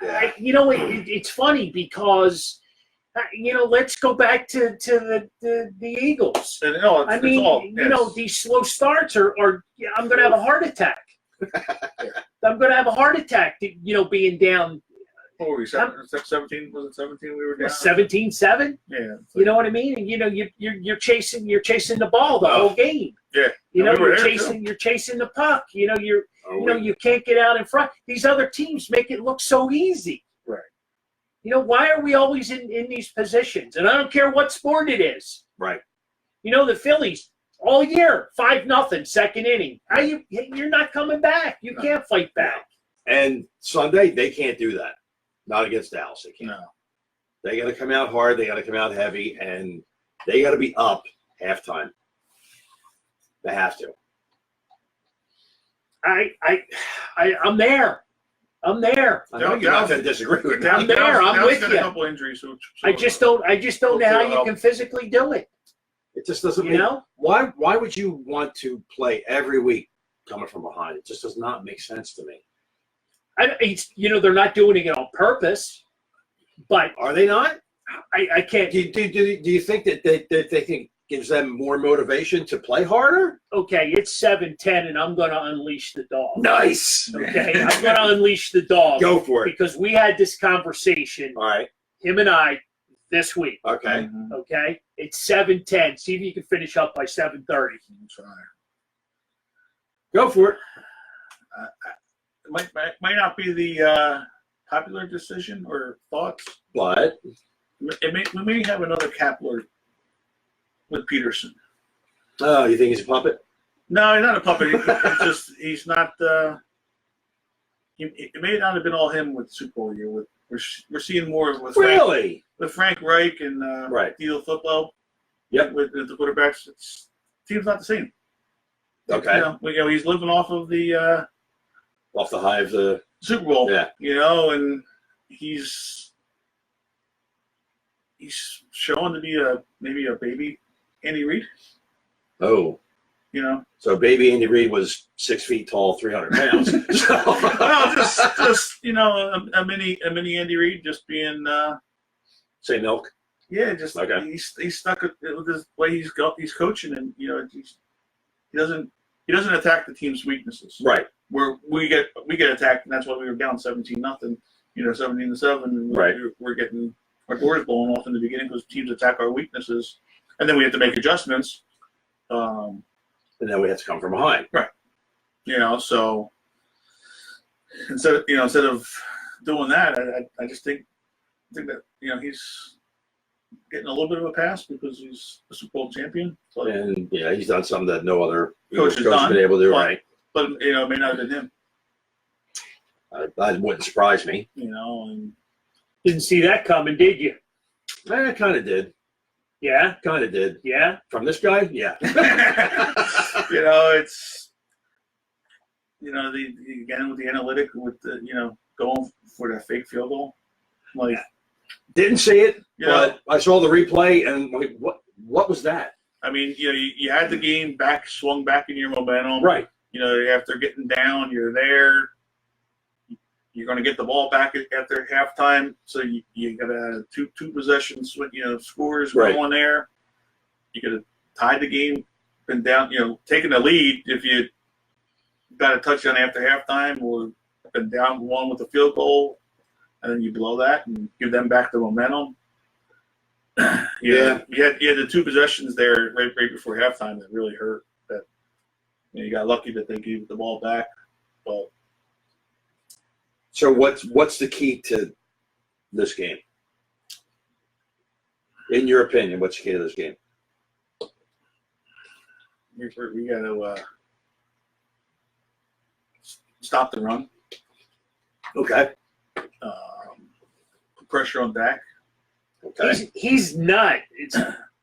Yeah. it's funny because let's go back to the Eagles. And, no, I it's mean, all, yes. these slow starts are I'm going to have a heart attack. I'm going to have a heart attack, being down What were we, 17? Was it 17 we were down? 17-7. Yeah. it's You like- know what I mean? And you're chasing the ball the whole game. Yeah. You know, And we were you're there, you're chasing the puck. You're Oh, you can't get out in front. These other teams make it look so easy. Right. Why are we always in these positions? And I don't care what sport it is. right. The Phillies all year 5-0 second inning. You're not coming back. You can't fight back. And Sunday, they can't do that. Not against Dallas. They can't. No. They got to come out hard. They got to come out heavy, and they got to be up halftime. They have to. I'm there. I'm there. I know you're not going to disagree with that. I'm there. I'm Dallas with got you. a couple injuries. So I just don't know how you can physically do it. It just doesn't You make. know? Why would you want to play every week coming from behind? It just does not make sense to me. They're not doing it on purpose, but Are they not? I can't. Do you think that they think gives them more motivation to play harder? Okay, it's 7:10, and I'm going to unleash the dog. Nice. Okay, I'm going to unleash the dog. Go for it. Because we had this conversation, All right. him and I, this week. Okay. Okay, it's 7:10. See if you can finish up by 7:30. Go for it. It might not be the popular decision or thoughts. But We may have another Kapler with Peterson. oh, you think he's a puppet? No, he's not a puppet. He's not. It may not have been all him with Super Bowl year. We're seeing more with Really? Frank Reich and Right. Theo Football. Yep. With the quarterbacks, team's not the same. Okay. He's living off of the Off the high of the. Super Bowl. Yeah. And he's showing to be maybe a baby Andy Reid. Oh. So baby Andy Reid was 6 feet tall, 300 pounds. Well, just a mini Andy Reid, just being Say milk. yeah, just Okay. he's stuck with the way he's coaching, and he doesn't attack the team's weaknesses. Right. Where we get attacked, and that's why we were down 17-0, 17-7, and Right. we're getting our doors blown off in the beginning because teams attack our weaknesses, and then we have to make adjustments. And then we have to come from behind. So instead of doing that, I just think that he's getting a little bit of a pass because he's a Super Bowl champion. So, And yeah, he's done something that no other Coach has coach done, been able to do. but- Right. but it may not have been him. That wouldn't surprise me. And Didn't see that coming, did you? I kind of did. Yeah, Kind of did. yeah. From this guy, yeah. it's again with the analytic with the going for that fake field goal, like Didn't see it, you know, but I saw the replay and like, what was that? I mean you had the game swung back in your momentum, Right. After getting down, you're there. You're going to get the ball back after halftime, so you got to two possessions, scores Right. going there. You could have tied the game, been down, taking the lead if you got a touchdown after halftime, or been down one with a field goal, and then you blow that and give them back the momentum. Yeah. You had the two possessions there right before halftime that really hurt. That you got lucky that they gave the ball back, but. So what's the key to this game? In your opinion, what's the key to this game? We got to stop the run. Okay. Put pressure on Dak. Okay. He's not. It's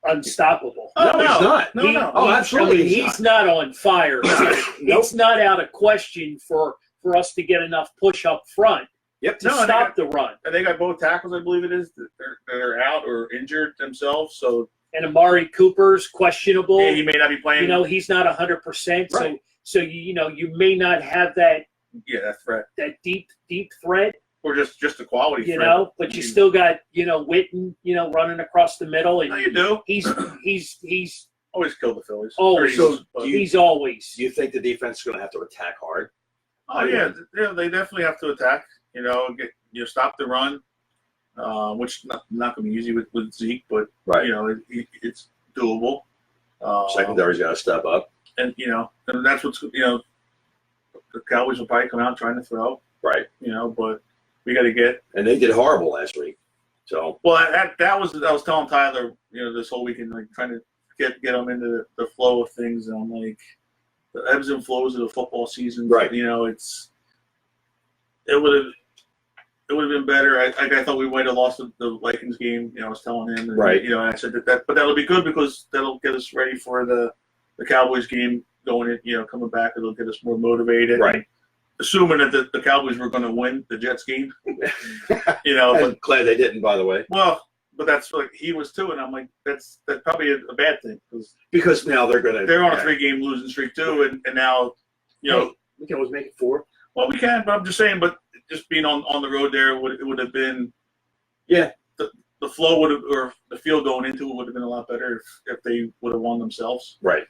unstoppable. No, he's not. No. Oh, absolutely. He's not on fire. Nope. It's not out of question for us to get enough push up front Yep. to No, and stop the run. And they got both tackles, I believe it is, that are out or injured themselves. So And Amari Cooper's questionable. he may not be playing. He's not 100%. Right. So you may not have that That threat, deep threat, or just the quality. threat. but you still got Witten, running across the middle, No, and you do. he's Always kill the Phillies. Always. Or So you- he's always. Do you think the defense is going to have to attack hard? Oh yeah, they definitely have to attack. Stop the run, which not going to be easy with Zeke, but Right. it's doable. Secondary's got to step up. And and that's what's the Cowboys will probably come out trying to throw. Right. But we got to get. And they did horrible last week. So Well, that was I was telling Tyler, this whole weekend, like trying to get them into the flow of things, and I'm like, the ebbs and flows of the football season. Right. It would have been better. I thought we might have lost the Vikings game. I was telling him, and, Right. And I said but that'll be good because that'll get us ready for the Cowboys game going in, coming back, it'll get us more motivated. Right. Assuming that the Cowboys were going to win the Jets game, but I'm glad they didn't, by the way, but that's like he was too, and I'm like, that's probably a bad thing because now they're going to. they're on a 3-game losing streak too, and now Hey, we can always make it 4. well, we can, but I'm just saying, but just being on the road there, it would have been, the flow would have, or the field going into it would have been a lot better if they would have won themselves. Right.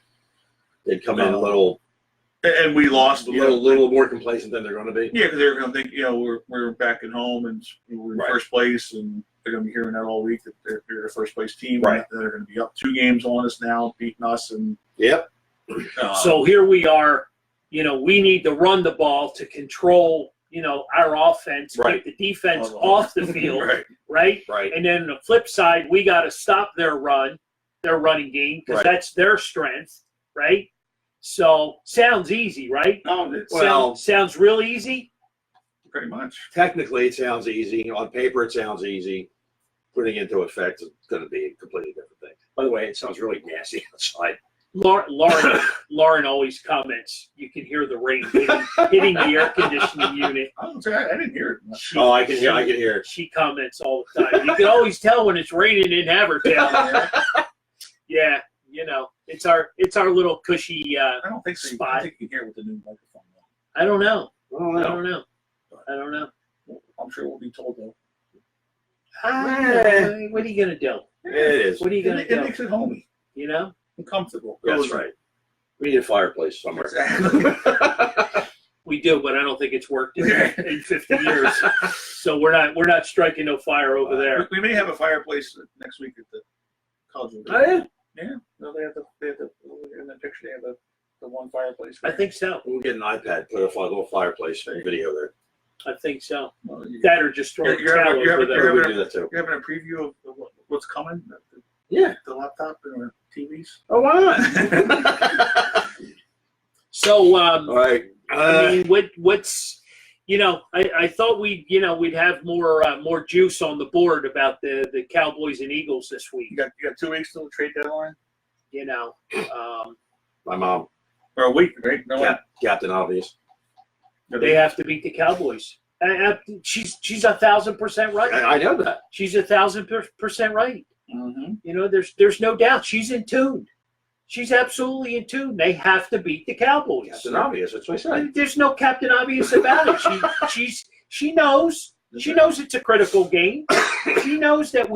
They'd come in a little And we lost. little more complacent than they're going to be. Yeah, because they're going to think, we're back at home and we're in Right. first place, and they're going to be hearing that all week that they're the first place team. Right. And they're going to be up 2 games on us now, beating us, and Yep. So here we are. We need to run the ball to control, our offense, Right. get the defense off the field, right. right? Right. And then on the flip side, we got to stop their running game, because Right. that's their strength, right? So sounds easy, right? No, it's Well- sounds real easy. pretty much. Technically, it sounds easy. On paper, it sounds easy. Putting it into effect is going to be a completely different thing. By the way, it sounds really nasty outside. Lauren always comments. You can hear the rain hitting the air conditioning unit. I didn't hear it. She, Oh, I can hear it. She comments all the time. You can always tell when it's raining in Havertown. Yeah, it's our little cushy. I don't think so. Spot. I think you can hear it with the new microphone, though. I don't know. Oh, I no. don't know. I don't know. I'm sure we'll be told, though. What are you gonna do? It is. What are you gonna It do? makes it homey and comfortable. That's right. We need a fireplace somewhere. Exactly. We do, but I don't think it's worked in 50 years. So we're not striking no fire over there. We may have a fireplace next week at the college. Oh, yeah. Yeah. No, they have in the picture, they have the one fireplace. I think so. We'll get an iPad, put a little fireplace and video there. I think so. Well, That or just throw a You're towel having- you're over having- there. We do that too. You're having a preview of what's coming? Yeah. The laptop and our TVs? Oh, why not? So All right. I mean, what's I thought we'd have more juice on the board about the Cowboys and Eagles this week. You got 2 weeks till the trade deadline? My mom, Or a week, right? No, Captain Obvious. They have to beat the Cowboys. She's 1,000% right. I know that. She's 1,000% right. Mm-hmm. There's no doubt. She's in tune. She's absolutely in tune. They have to beat the Cowboys. Captain Obvious. That's what I said. There's no Captain Obvious about it. She knows. She knows it's a critical game. She knows that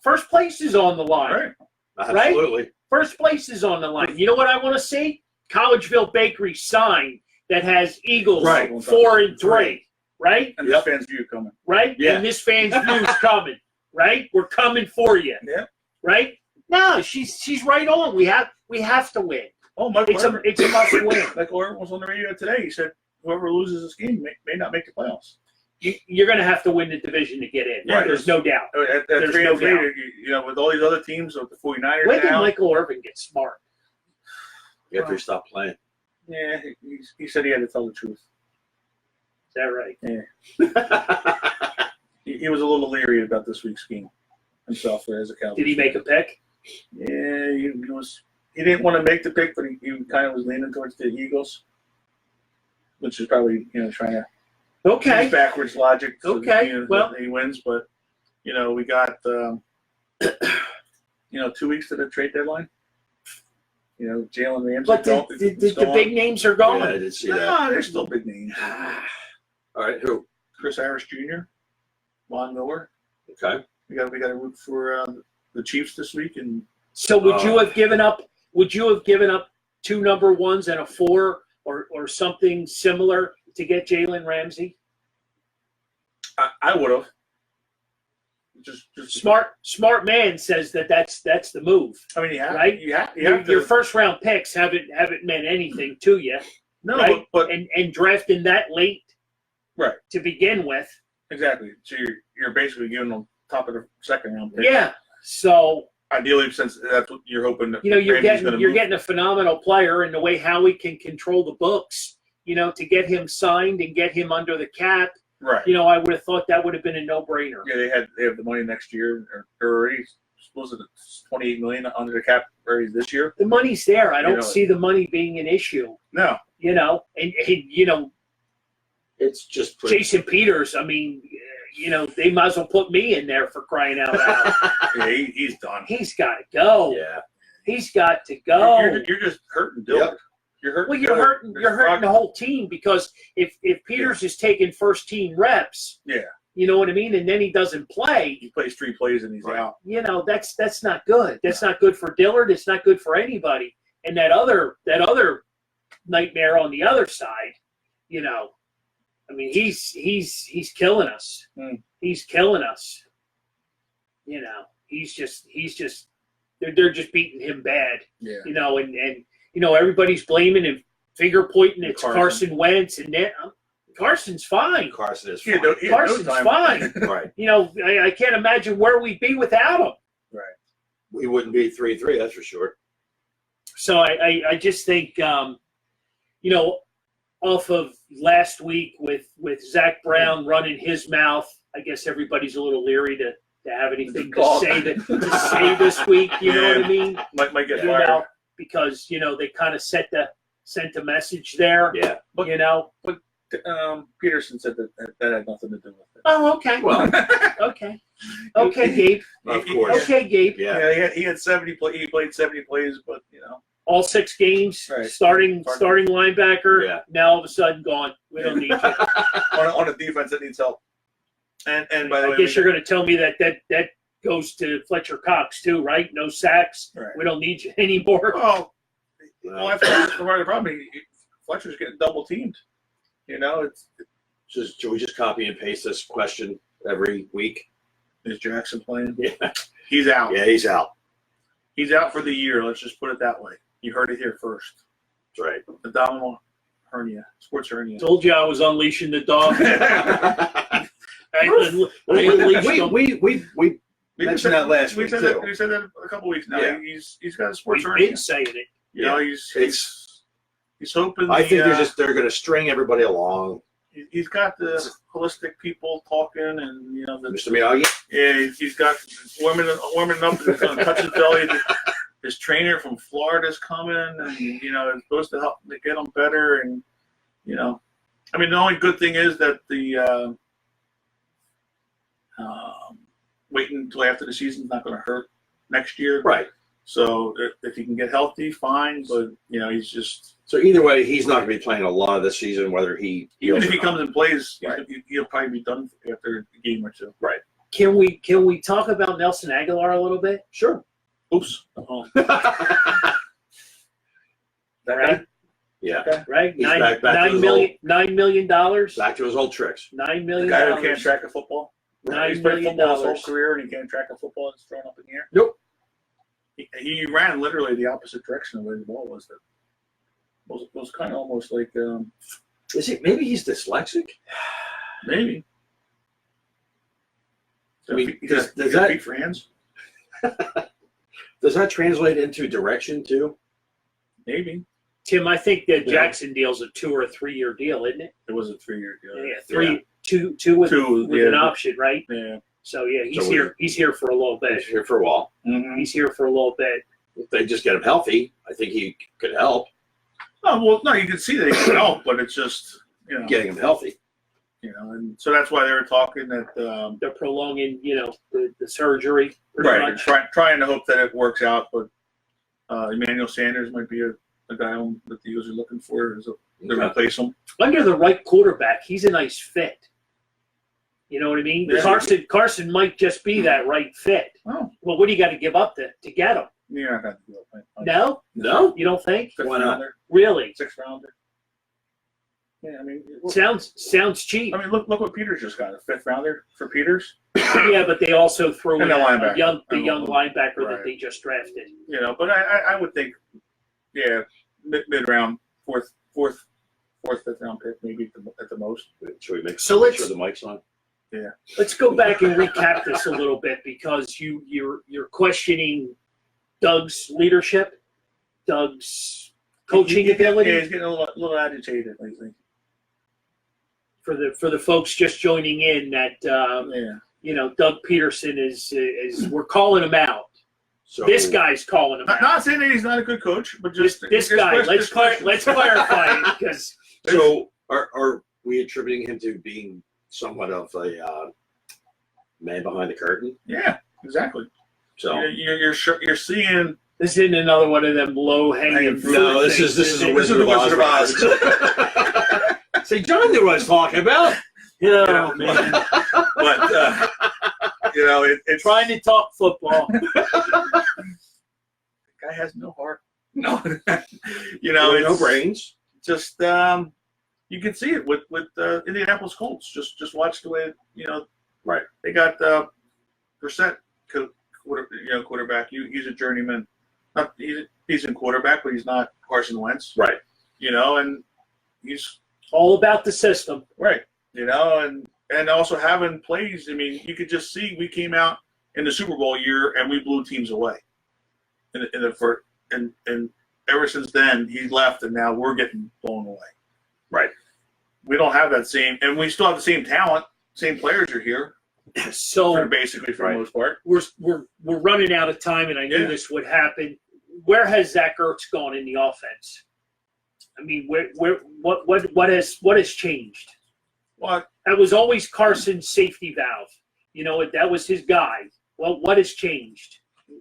first place is on the line. Right. Absolutely. First place is on the line. You know what I want to see? Collegeville Bakery sign that has Eagles Right. 4 and 3. Right? And Yep. this fans view coming. Right? Yeah. And this fan's view's coming. Right? We're coming for you. Yeah. Right? No, she's right on. We have to win. Oh, Mike It's a must win. Michael Irvin was on the radio today. He said whoever loses this game may not make the playoffs. You're going to have to win the division to get in. Right. There's no doubt. At There's 3 no and 3, with all these other teams, with the 49ers When did now. Michael Irvin get smart? After he stopped playing. Yeah, he said he had to tell the truth. Is that right? He was a little leery about this week's game himself as a Cowboys. Did he make a pick? Yeah, he didn't want to make the pick, but he kind of was leaning towards the Eagles, which is probably trying to Okay. use backwards logic. So Okay, that, well- that he wins, but we got 2 weeks to the trade deadline. Jalen Ramsey. But the big names are Yeah, I gone. didn't see that. No, they're still big names. All right. Who? Chris Harris Jr., Von Miller. Okay. We got to root for the Chiefs this week, and So would you have given up? Would you have given up 2 number 1s and a 4 or something similar to get Jalen Ramsey? I would have. Just Smart man says that's the move. I mean, you have, Right? You have to. Your first round picks haven't meant anything to you, no, right? but and drafting that late, right, to begin with. exactly. So you're basically giving them top of the second round pick. Yeah. So Ideally, since that's what you're hoping that you're Ramsey's gonna move. getting a phenomenal player, and the way Howie can control the books, to get him signed and get him under the cap. Right. I would have thought that would have been a no-brainer. Yeah, they have the money next year. They're already was it 28 million under the cap raise this year? The money's there. I don't know, see the money being an issue. No. And It's just Jason Peters. I mean, they might as well put me in there for crying out loud. Yeah, he's done. He's got to go. Yeah. He's got to go. You're just hurting Dillard. Yep. You're hurting. Well, you're hurting the whole team, because if Peters is taking first team reps, Yeah. you know what I mean, and then he doesn't play, He plays 3 plays and he's Right. out. that's not good. That's not good for Dillard. It's not good for anybody. And that other nightmare on the other side, I mean, he's killing us. Hmm. He's killing us. He's just they're just beating him bad. Yeah. And everybody's blaming and finger pointing at Carson Wentz, and then Carson's fine. Carson is He had fine. no- he had no Carson's time. fine. Right. I can't imagine where we'd be without him. Right. We wouldn't be 3-3, that's for sure. So I just think, off of last week with Zach Brown running his mouth, I guess everybody's a little leery to have anything to say this week. You know what I mean? Might get You fired. know, because they kind of sent a message there. Yeah. Peterson said that had nothing to do with it. Oh, okay. Well, Okay, Gabe. of course. Okay, Gabe. Yeah. Yeah, he had 70 play. He played 70 plays, but All 6 games, Right. starting linebacker. Yeah. Now all of a sudden gone. We don't need you. on a defense that needs help. And by the way, I guess you're going to tell me that goes to Fletcher Cox too, right? No sacks. Right. We don't need you anymore. well, that's part of the problem. Fletcher's getting double teamed. It's Should we just copy and paste this question every week? is Jackson playing? Yeah. He's out. Yeah, he's out. He's out for the year. Let's just put it that way. You heard it here first. That's right. Abdominal hernia, sports hernia. Told you I was unleashing the dog. I unleashed him. We mentioned that last we week, said too. We said that a couple weeks now. Yeah. He's got a sports We've hernia. been saying it. He's hoping. I think they're going to string everybody along. He's got the holistic people talking, and Mr. Miyagi. yeah, he's got warming up. He's going to touch his belly. His trainer from Florida is coming, and is supposed to help to get him better. And I mean, the only good thing is that the waiting until after the season's not going to hurt next year. Right. So if he can get healthy, fine. But he's just So either way, he's not going to be playing a lot of this season, whether he even heals if he or comes and plays, Right. he'll probably be done after a game or two. Right. Can we talk about Nelson Aguilar a little bit? Sure. Oops. Oh. Right. Yeah. Right. He's $9 back to his $9 million. Back to his old tricks. $9 The million. guy who can't track a football. $9 He's played million. football his whole career and he can't track a football and it's thrown up in the air. Nope. He ran literally the opposite direction of where the ball was. It was kind of almost like Is he? Maybe he's dyslexic. maybe. I mean, He does got that- feet for hands? Does that translate into direction too? Maybe. Tim, I think that Yeah. Jackson deal's a 2 or 3 year deal, isn't it? It was a 3-year deal. Yeah, two with Yeah. an option, right? Yeah. So yeah, he's So here. He's here for a little bit. He's here for a while. Mm-hmm. He's here for a little bit. If they just get him healthy, I think he could help Oh well, no, you can see that he can help, but it's just getting him healthy. and so that's why they were talking that They're prolonging, the surgery. pretty right, much. trying to hope that it works out, but Emmanuel Sanders might be a guy that the Eagles are looking for to replace him. Under the right quarterback, he's a nice fit. You know what I mean? Yeah. Carson might just be that right fit. Oh, Well, what do you got to give up to get him? you're not going to do it. No, No. you don't think? Why not? Really? 6th rounder. Yeah, I mean, Sounds cheap. I mean, look what Peters just got, a 5th rounder for Peters. Yeah, but they also threw And in the linebacker. the young linebacker Right. that they just drafted. But I would think, mid round, fourth, 5th round pick, maybe at the most. Should we make So let's- sure the mic's on? Let's go back and recap this a little bit because you're questioning Doug's leadership, Doug's coaching ability. Yeah, he's getting a little agitated lately. For the folks just joining in, that Yeah. Doug Peterson is we're calling him out. So This guy's calling him out. Not saying that he's not a good coach, but just This just guy. questions. Let's clarify it because So are we attributing him to being somewhat of a man behind the curtain? Yeah, exactly. So You're seeing. this isn't another one of them low hanging fruit. no, this things, is a it? Wizard of Oz. See, John knew what I was talking about. Yeah, man. But it's Trying to talk football. guy has no heart. No, No it's brains. just you can see it with Indianapolis Colts. Just watch the way Right. They got Brissett, quarterback. He's a journeyman. He's in quarterback, but he's not Carson Wentz. Right. And he's All about the system. right. And also having plays. I mean, you could just see we came out in the Super Bowl year and we blew teams away. In the first, and ever since then he left, and now we're getting blown away. Right. We don't have that same, and we still have the same talent, same players are here. So Basically, for Right. the most part. we're running out of time, and I knew Yeah. this would happen. Where has Zach Ertz gone in the offense? I mean, what has changed? What? That was always Carson's safety valve. That was his guy. Well, what has changed?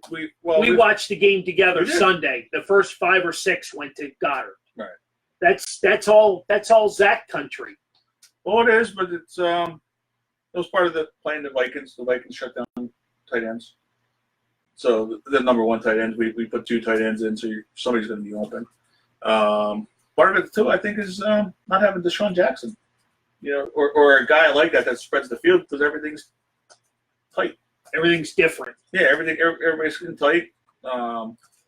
We watched the game together We did. Sunday. The first 5 or 6 went to Goddard. Right. That's all Zach country. Well, it is, but it's it was part of the playing the Vikings. The Vikings shut down tight ends. So the number one tight ends, we put 2 tight ends in, so somebody's going to be open. Part of it too, I think, is not having Deshaun Jackson, or a guy like that spreads the field because everything's tight. Everything's different. Yeah, everybody's getting tight.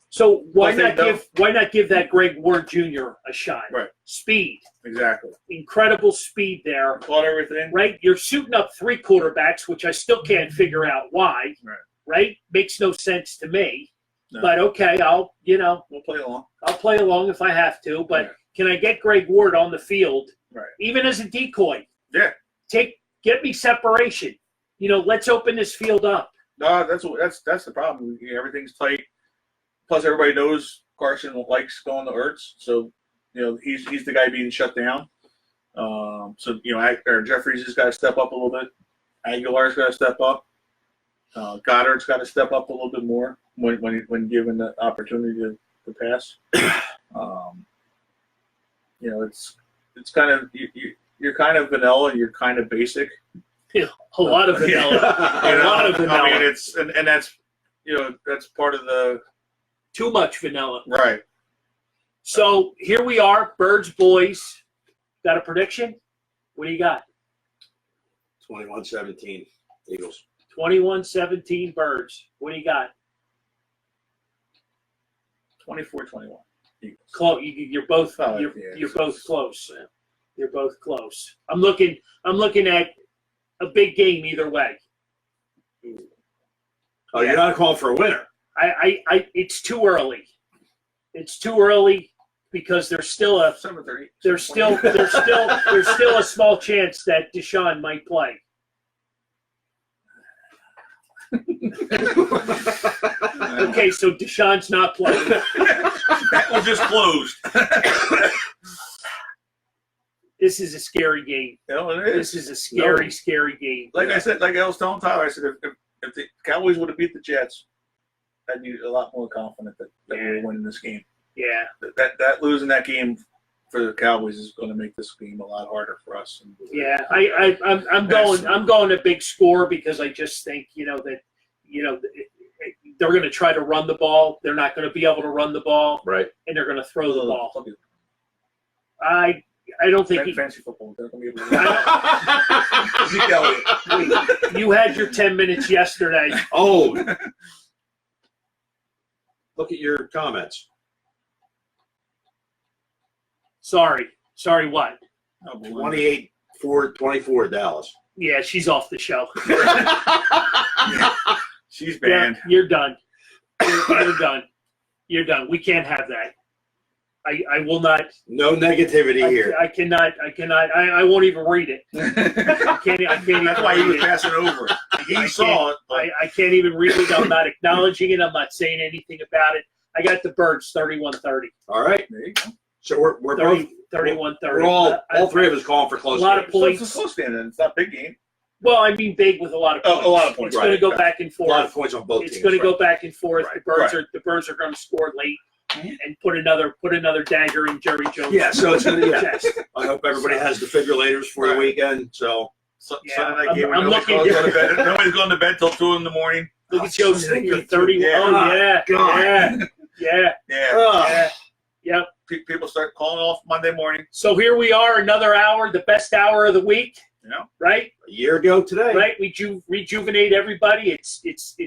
So why Well, not give that Greg Ward Jr. a shot? Right. Speed, Exactly. incredible speed there. Caught everything. Right, you're shooting up 3 quarterbacks, which I still can't figure out why. Right, makes no sense to me. No. But okay, We'll play along. I'll play along if I have to. But Right. can I get Greg Ward on the field, Right. even as a decoy? Yeah. Get me separation. Let's open this field up. No, that's the problem. Everything's tight. Plus, everybody knows Carson likes going to Ertz, so he's the guy being shut down. Jeffries has got to step up a little bit. Aguilar's got to step up. Goddard's got to step up a little bit more when given the opportunity to pass. It's kind of you're kind of vanilla and you're kind of basic. A lot of vanilla. A lot of vanilla. I mean, it's and that's that's part of the Too much vanilla. right. So here we are, Birds boys. Got a prediction? What do you got? 21-17 Eagles. 21-17 Birds. What do you got? 24-21. Close. You're both. Oh, You're yeah, both close. You're both close. I'm looking at a big game either way. Oh, you're not calling for a winner. It's too early. It's too early because there's still a 7:30. there's still a small chance that Deshaun might play. Okay, so Deshaun's not playing. That was just closed. This is a scary game. It is. This is a scary game. Like I said, like I was telling Tyler, I said if the Cowboys would have beat the Jets, I'd be a lot more confident that we were winning this game. Yeah. That losing that game for the Cowboys is going to make this game a lot harder for us. Yeah, I'm going a big score because I just think that they're going to try to run the ball. They're not going to be able to run the ball, Right. and they're going to throw the ball. I don't think fancy football. They're going to be able to Zeke Elliott. you had your 10 minutes yesterday. Oh, look at your comments. Sorry, what? 28-24 Dallas. Yeah, she's off the show. She's banned. Yeah, you're done. You're done. You're done. We can't have that. I will not. No negativity here. I cannot. I won't even read it. I can't That's why he read was it. passing over it. he saw it. But I can't even read it. I'm not acknowledging it. I'm not saying anything about it. I got the Birds 31-30. All right. there you go. So we're both 31-30. we're all three of us calling for close. A lot of games. So points. it's a close game, and it's not a big game. Well, I mean big with a lot of Oh, points. a lot of points, It's going to right. go back and A lot forth. of points on both It's teams. going to right. go back and forth. Right, The Birds are going to score late and put another dagger in Jerry Jones' Yeah, so it's gonna chest. I hope everybody has defibrillators for the Right. weekend. So Yeah, Sunday night I'm game. looking- Nobody's going to bed till 2 in the morning. Look at Joe Senior, 30. Yeah. Oh yeah, God. yeah. Yeah. Yep. People start calling off Monday morning. So here we are, another hour, the best hour of the week. Yeah. Right. a year ago today. Right. We rejuvenate everybody. It's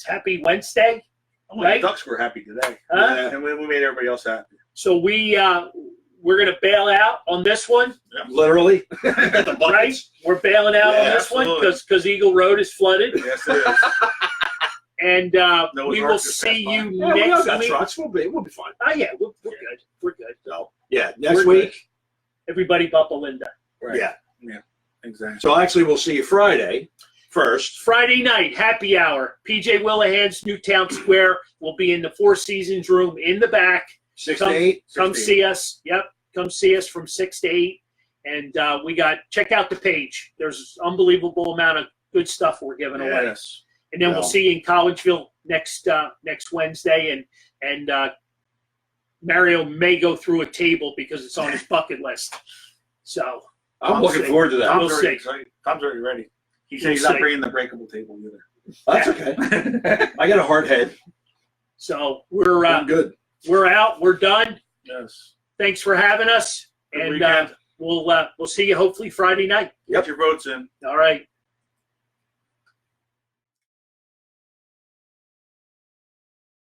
Happy Wednesday. Only Right. the Ducks were happy today, Huh? and we made everybody else happy. So we're gonna bail out on this one, Literally. the right? buckets. We're bailing out on Yeah, this one absolutely. because Eagle Road is flooded, Yes, it is. and No, we it's will hard to see pass by. you Yeah, we all next got week. trucks. We'll be fine. Oh yeah, we're good. We're good. So yeah, next We're good. week. Everybody but Belinda. Right. Yeah. Exactly. So actually, we'll see you Friday first. Friday night, happy hour. PJ Willahan's Newtown Square will be in the Four Seasons room in the back. 6 Come- to 8. Come 16. see us. Yep. Come see us from 6 to 8. And check out the page. There's an unbelievable amount of good stuff we're giving away. Yes. And then we'll Well. see you in Collegeville next Wednesday. And Mario may go through a table because it's on his bucket list. So I'm I'll looking see. forward to that. We'll Tom's already see. excited. Tom's already ready. He said We'll he's not see. bringing the breakable table either. That's okay. I got a hard head. so I'm good. we're out. We're done. Yes. Thanks for having us. Good And weekend. we'll see you hopefully Friday night. Get your votes in. All right.